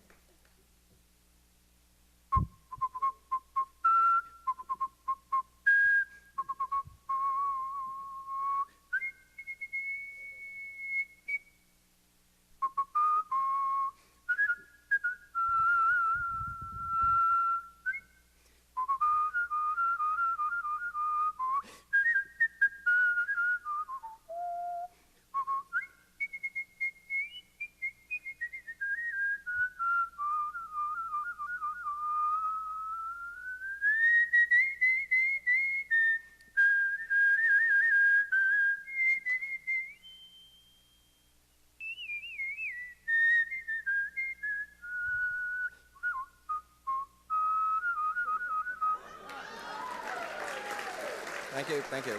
Thank you. Thank you.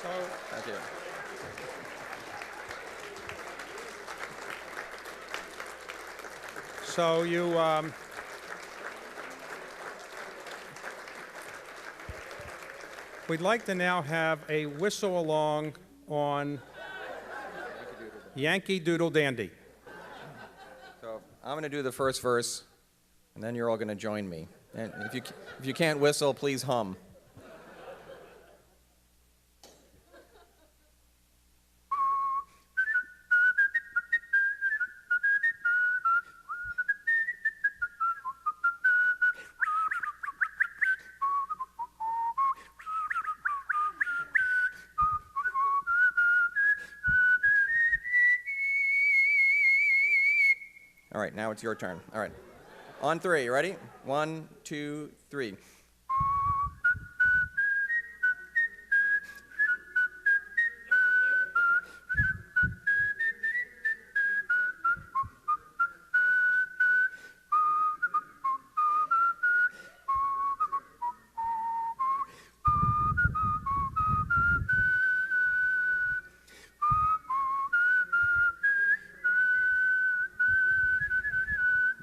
So, Thank you. so you, we'd like to now have a whistle along on Yankee Doodle Dandy. So I'm going to do the first verse, and then you're all going to join me. And if you can't whistle, please hum. All right, now it's your turn. All right. On three, ready? 1, 2, 3.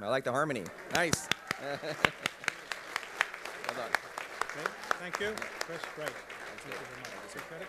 I like the harmony. Nice. Well done. Okay, thank you. Chris, great. Thank you very much. Take credit.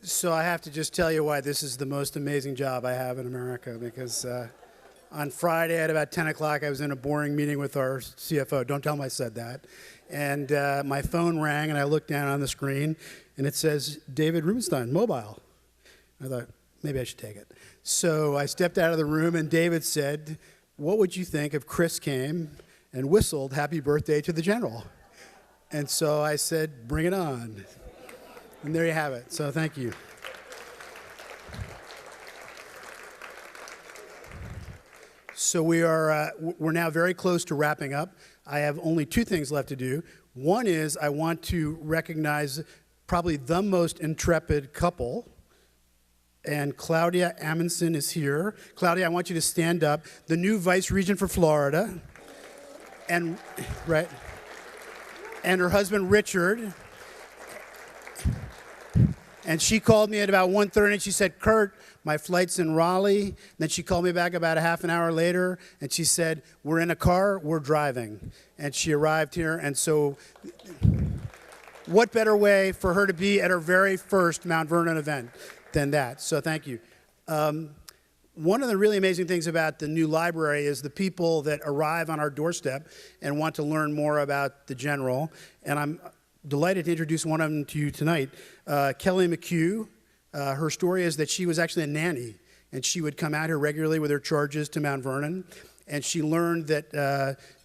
So I have to just tell you why this is the most amazing job I have in America, because on Friday at about 10 o'clock, I was in a boring meeting with our CFO. Don't tell him I said that. And my phone rang, and I looked down on the screen, and it says, David Rubenstein, mobile. I thought, maybe I should take it. So I stepped out of the room, and David said, what would you think if Chris came and whistled happy birthday to the general? And so I said, bring it on. And there you have it. So thank you. So we're now very close to wrapping up. I have only two things left to do. One is I want to recognize probably the most intrepid couple. And Claudia Amundsen is here. Claudia, I want you to stand up. The new vice regent for Florida. And, right. And her husband, Richard. And she called me at about 1:30 and she said, Kurt, my flight's in Raleigh. And then she called me back about a half an hour later and she said, we're in a car, we're driving. And she arrived here. And so what better way for her to be at her very first Mount Vernon event than that? So thank you. One of the really amazing things about the new library is the people that arrive on our doorstep and want to learn more about the general. And I'm delighted to introduce one of them to you tonight. Kelly McHugh. Her story is that she was actually a nanny, and she would come out here regularly with her charges to Mount Vernon. And she learned that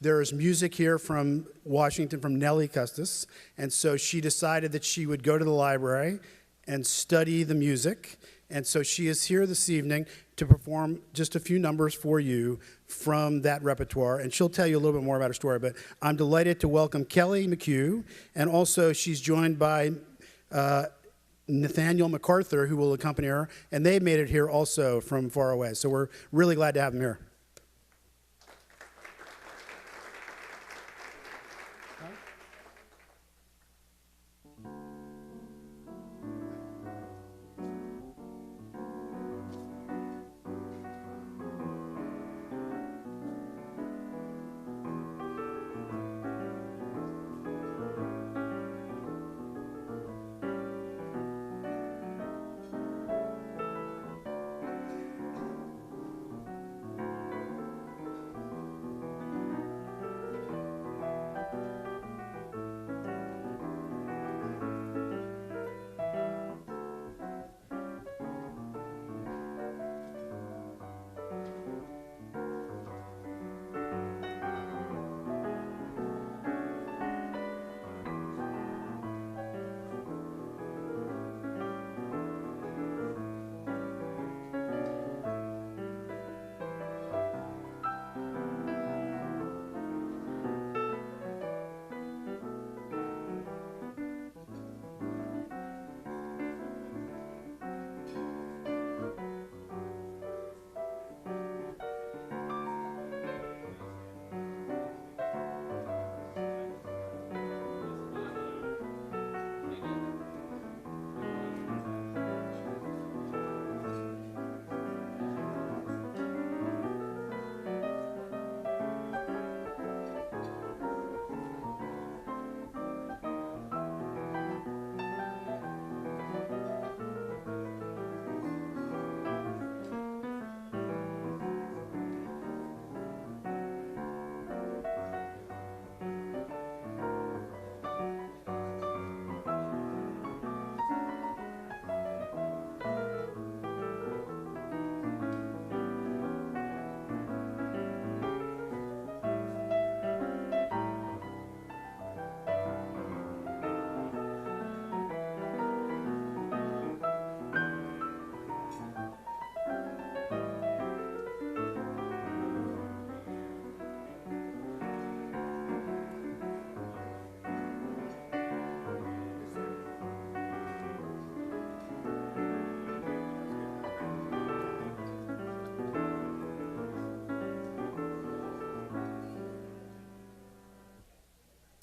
there is music here from Washington from Nellie Custis. And so she decided that she would go to the library and study the music. And so she is here this evening to perform just a few numbers for you from that repertoire. And she'll tell you a little bit more about her story. But I'm delighted to welcome Kelly McHugh. And also she's joined by Nathaniel MacArthur, who will accompany her. And they made it here also from far away. So we're really glad to have them here.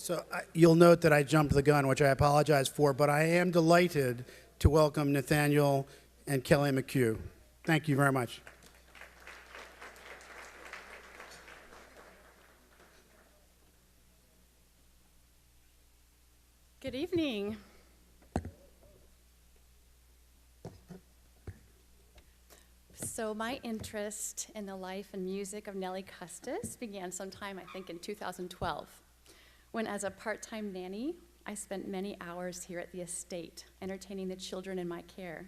So you'll note that I jumped the gun, which I apologize for, but I am delighted to welcome Nathaniel and Kelly McHugh. Thank you very much. Good evening. So my interest in the life and music of Nellie Custis began sometime, I think, in 2012, when as a part-time nanny, I spent many hours here at the estate, entertaining the children in my care.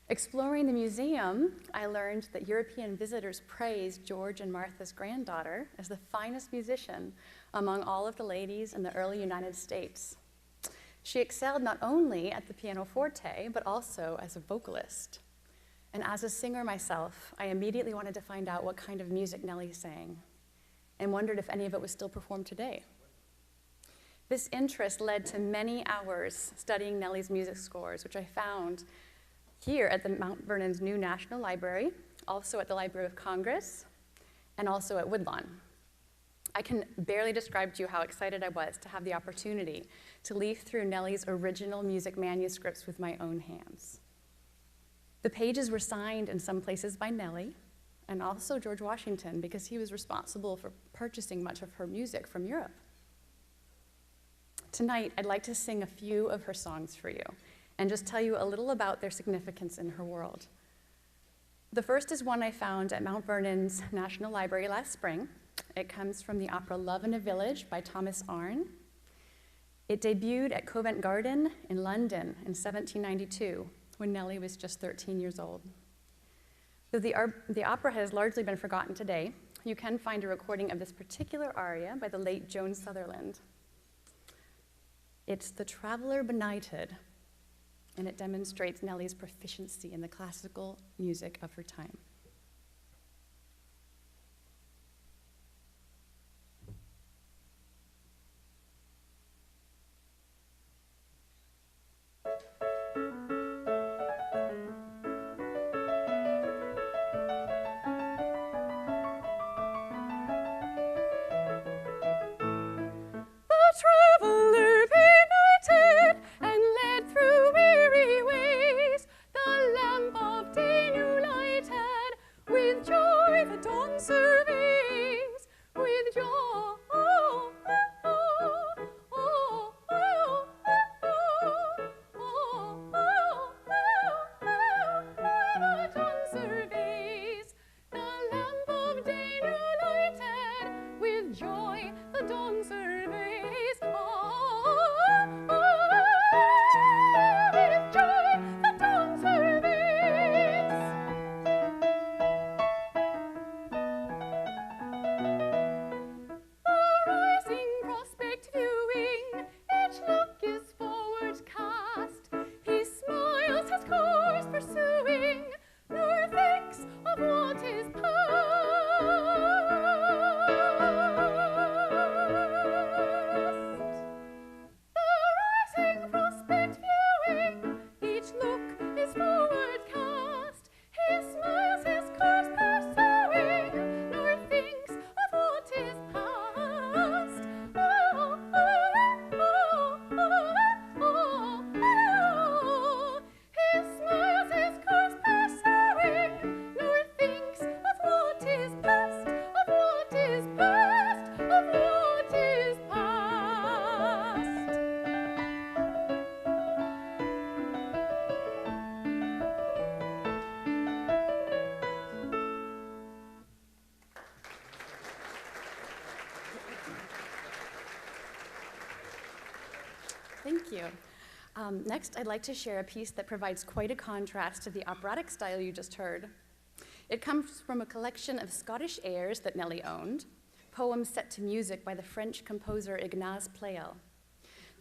Exploring the museum, I learned that European visitors praised George and Martha's granddaughter as the finest musician among all of the ladies in the early United States. She excelled not only at the pianoforte, but also as a vocalist. And as a singer myself, I immediately wanted to find out what kind of music Nellie sang, and wondered if any of it was still performed today. This interest led to many hours studying Nellie's music scores, which I found here at the Mount Vernon's new National Library, also at the Library of Congress, and also at Woodlawn. I can barely describe to you how excited I was to have the opportunity to leaf through Nellie's original music manuscripts with my own hands. The pages were signed in some places by Nellie, and also George Washington, because he was responsible for purchasing much of her music from Europe. Tonight, I'd like to sing a few of her songs for you, and just tell you a little about their significance in her world. The first is one I found at Mount Vernon's National Library last spring. It comes from the opera Love in a Village by Thomas Arne. It debuted at Covent Garden in London in 1792, when Nellie was just 13 years old. Though the opera has largely been forgotten today, you can find a recording of this particular aria by the late Joan Sutherland. It's The Traveler Benighted, and it demonstrates Nellie's proficiency in the classical music of her time. Traveler benighted and led through weary ways, the lamp of day new lighted, with joy the dawn surveys, with joy. The dawn surveys, the lamp of day new lighted, with joy the dawn surveys. Thank you. Next, I'd like to share a piece that provides quite a contrast to the operatic style you just heard. It comes from a collection of Scottish airs that Nellie owned, poems set to music by the French composer Ignaz Pleyel.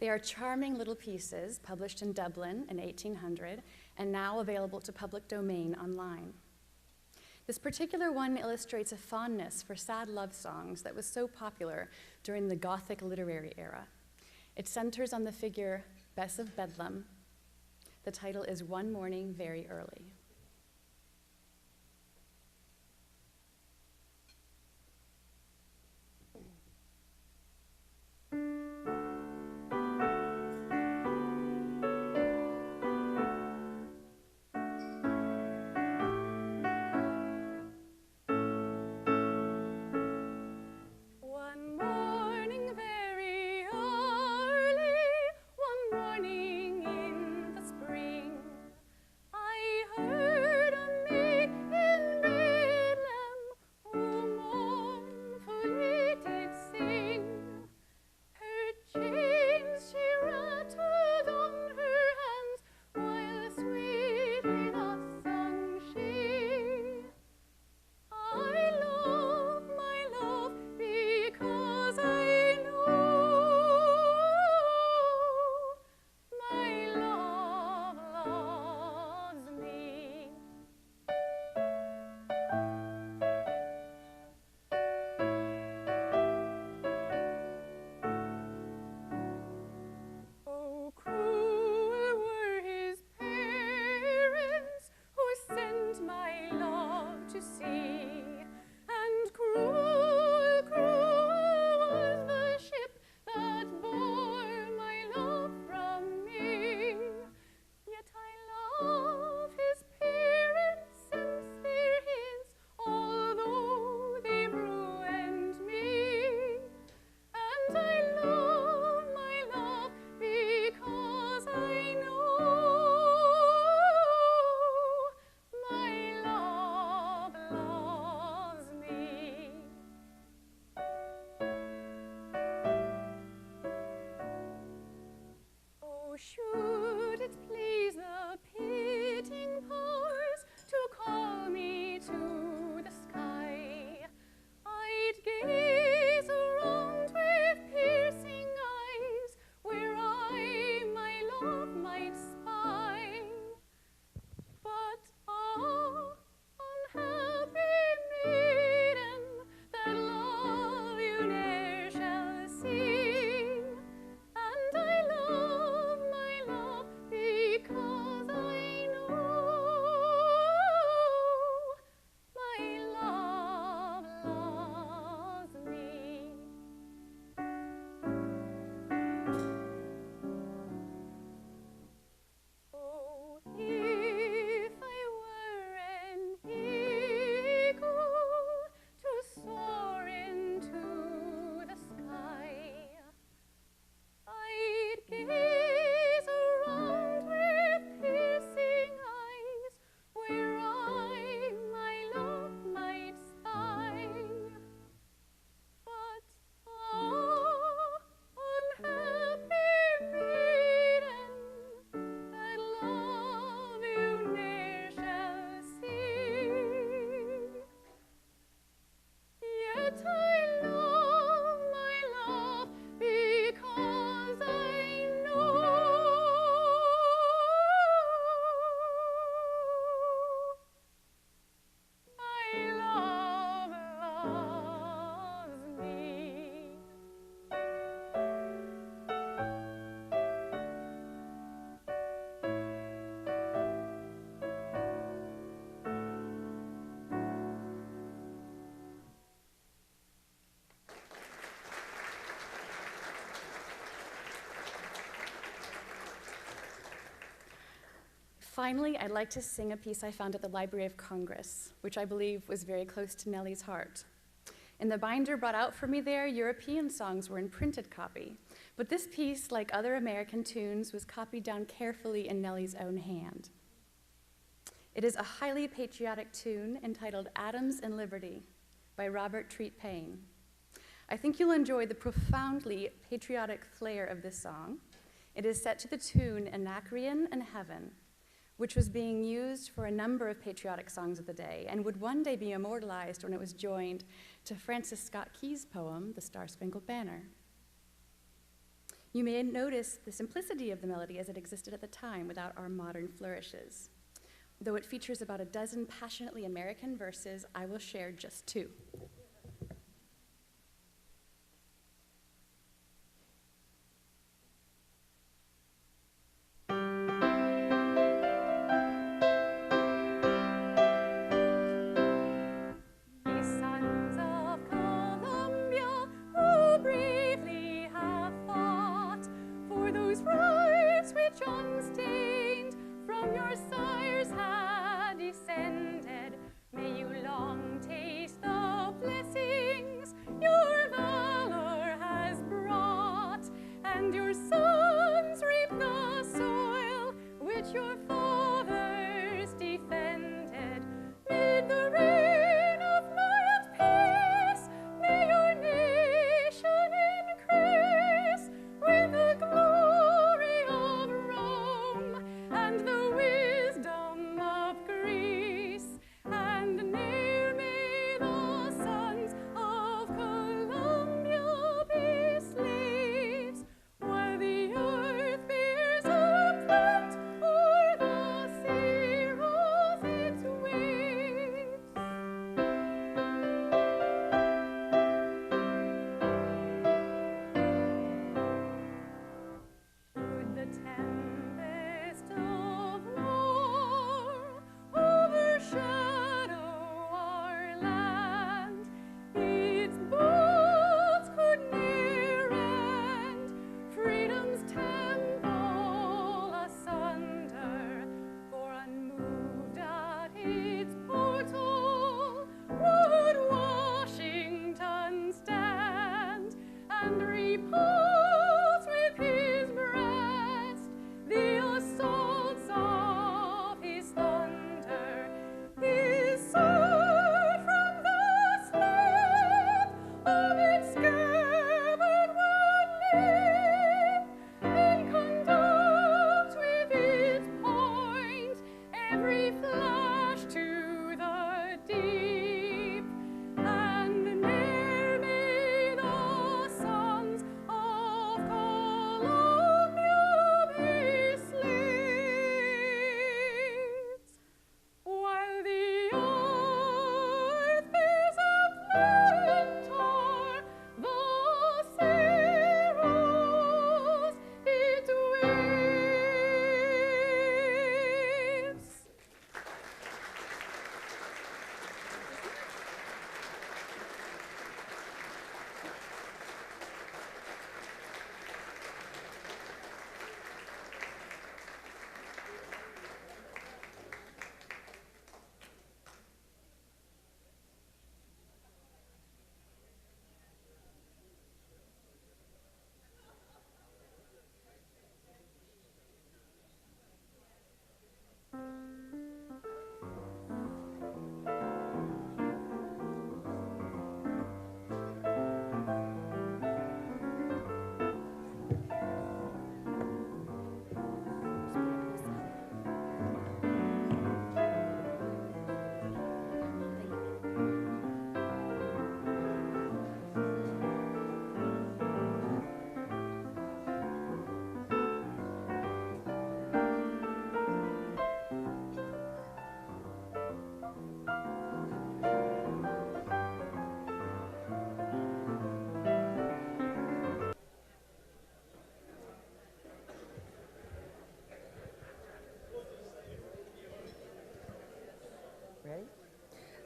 They are charming little pieces published in Dublin in 1800 and now available to public domain online. This particular one illustrates a fondness for sad love songs that was so popular during the Gothic literary era. It centers on the figure Bess of Bedlam. The title is One Morning Very Early. Finally, I'd like to sing a piece I found at the Library of Congress, which I believe was very close to Nellie's heart. In the binder brought out for me there, European songs were in printed copy, but this piece, like other American tunes, was copied down carefully in Nellie's own hand. It is a highly patriotic tune entitled Adams and Liberty by Robert Treat Paine. I think you'll enjoy the profoundly patriotic flair of this song. It is set to the tune Anacreon and Heaven, which was being used for a number of patriotic songs of the day and would one day be immortalized when it was joined to Francis Scott Key's poem, The Star-Spangled Banner. You may notice the simplicity of the melody as it existed at the time without our modern flourishes. Though it features about a dozen passionately American verses, I will share just two.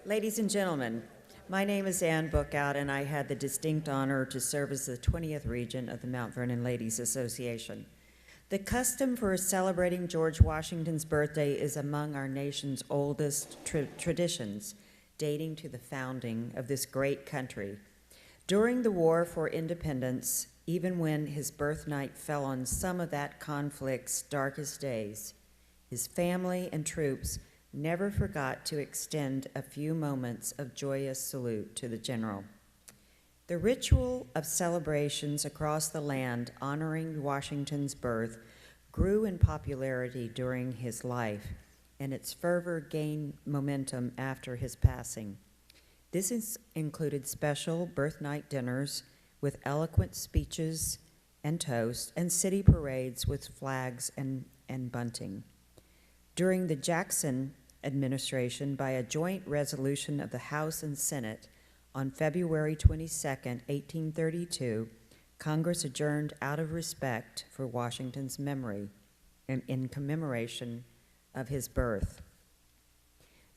Ladies and gentlemen, my name is Ann Bookout, and I had the distinct honor to serve as the 20th Regent of the Mount Vernon Ladies Association. The custom for celebrating George Washington's birthday is among our nation's oldest traditions, dating to the founding of this great country. During the War for Independence, even when his birthnight fell on some of that conflict's darkest days, his family and troops never forgot to extend a few moments of joyous salute to the general. The ritual of celebrations across the land honoring Washington's birth grew in popularity during his life, and its fervor gained momentum after his passing. This included special birthnight dinners with eloquent speeches and toasts, and city parades with flags and bunting. During the Jackson administration, by a joint resolution of the House and Senate, on February 22, 1832, Congress adjourned out of respect for Washington's memory and in commemoration of his birth.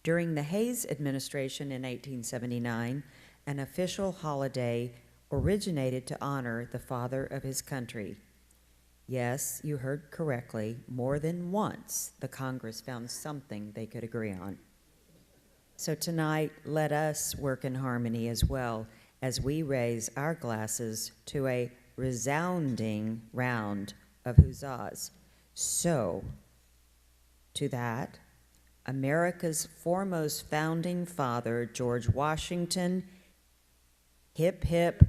During the Hayes administration in 1879, an official holiday originated to honor the father of his country. Yes, you heard correctly, more than once the Congress found something they could agree on. So tonight, let us work in harmony as well as we raise our glasses to a resounding round of huzzas. So, to that, America's foremost founding father, George Washington, hip, hip,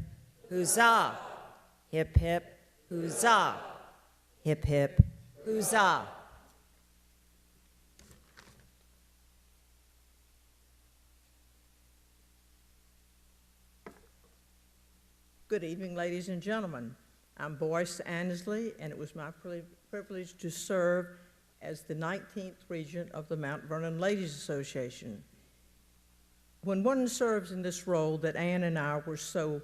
huzzah! Hip, hip, huzzah! Hip, hip, huzzah! Good evening, ladies and gentlemen. I'm Boyce Annesley, and it was my privilege to serve as the 19th Regent of the Mount Vernon Ladies Association. When one serves in this role that Anne and I were so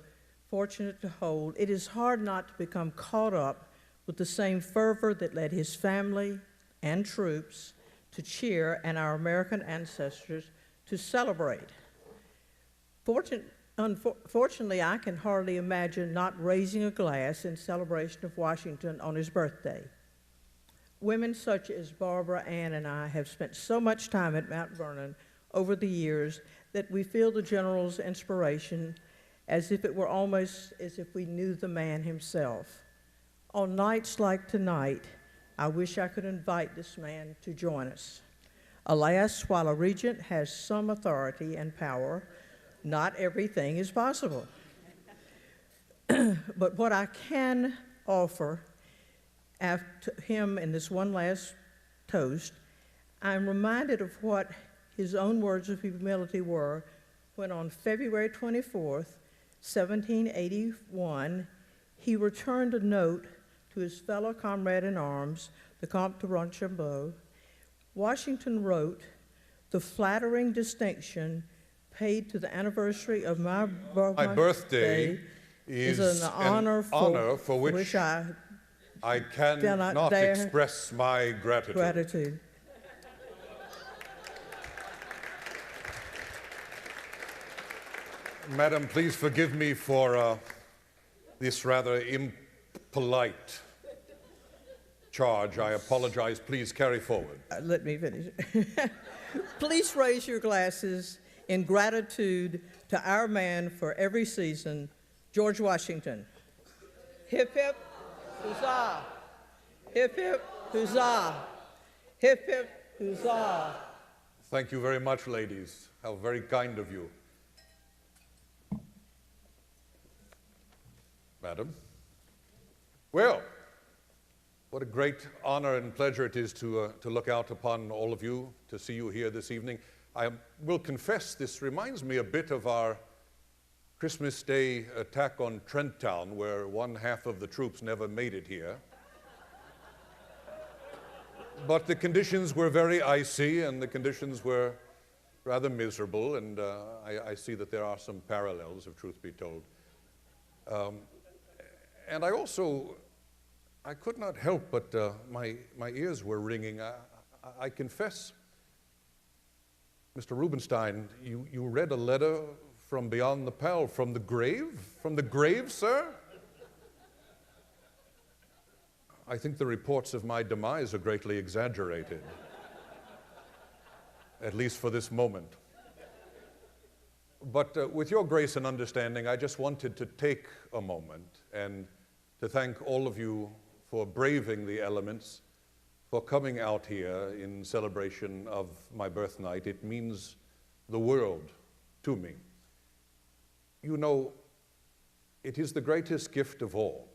fortunate to hold, it is hard not to become caught up with the same fervor that led his family and troops to cheer and our American ancestors to celebrate. Unfortunately, I can hardly imagine not raising a glass in celebration of Washington on his birthday. Women such as Barbara, Ann, and I have spent so much time at Mount Vernon over the years that we feel the General's inspiration as if it were almost as if we knew the man himself. On nights like tonight, I wish I could invite this man to join us. Alas, while a regent has some authority and power, not everything is possible. But what I can offer after him in this one last toast, I'm reminded of what his own words of humility were when on February 24th, 1781, he returned a note to his fellow comrade in arms, the Comte de Rochambeau. Washington wrote, "The flattering distinction paid to the anniversary of my birthday is an honor for which I cannot express my gratitude. Madam, please forgive me for this rather impolite charge. I apologize. Please carry forward. Let me finish. Please raise your glasses in gratitude to our man for every season, George Washington. Hip, hip, huzzah! Hip, hip, huzzah! Hip, hip, huzzah! Thank you very much, ladies. How very kind of you. Madam. Well, what a great honor and pleasure it is to look out upon all of you, to see you here this evening. I will confess this reminds me a bit of our Christmas Day attack on Trentown, where one half of the troops never made it here. But the conditions were very icy, and the conditions were rather miserable, and I see that there are some parallels, if truth be told. And I could not help but my ears were ringing. I confess, Mr. Rubenstein, you read a letter from beyond the pale, from the grave? From the grave, sir? I think the reports of my demise are greatly exaggerated, at least for this moment. But with your grace and understanding, I just wanted to take a moment and to thank all of you for braving the elements, for coming out here in celebration of my birthnight. It means the world to me. You know, it is the greatest gift of all.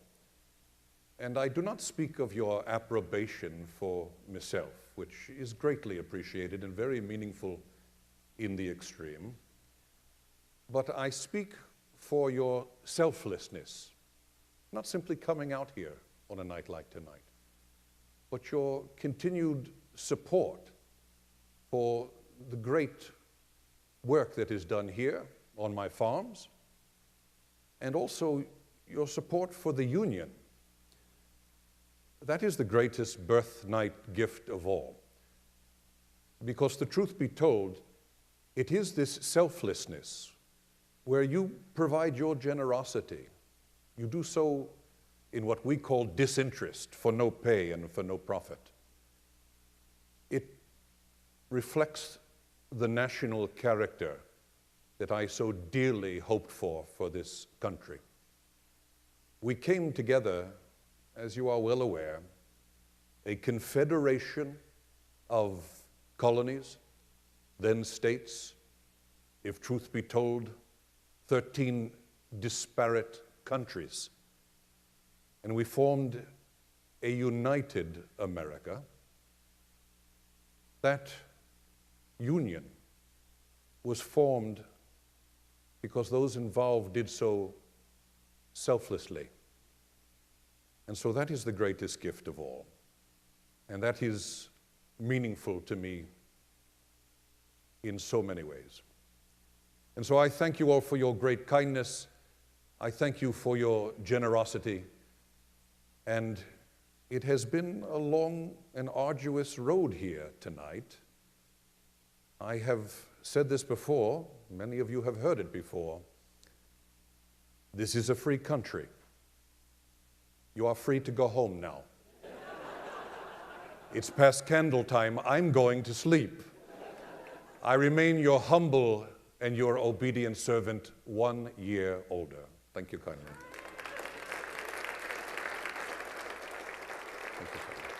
And I do not speak of your approbation for myself, which is greatly appreciated and very meaningful in the extreme. But I speak for your selflessness, not simply coming out here on a night like tonight, but your continued support for the great work that is done here on my farms, and also your support for the union. That is the greatest birthnight gift of all. Because the truth be told, it is this selflessness where you provide your generosity. You do so in what we call disinterest, for no pay and for no profit. It reflects the national character that I so dearly hoped for this country. We came together, as you are well aware, a confederation of colonies, then states, if truth be told, 13 disparate countries. And we formed a united America. That union was formed because those involved did so selflessly. And so that is the greatest gift of all. And that is meaningful to me in so many ways. And so I thank you all for your great kindness. I thank you for your generosity. And it has been a long and arduous road here tonight. I have said this before, many of you have heard it before. This is a free country. You are free to go home now. It's past candle time. I'm going to sleep. I remain your humble and your obedient servant, 1 year older. Thank you kindly. Thank you, sir.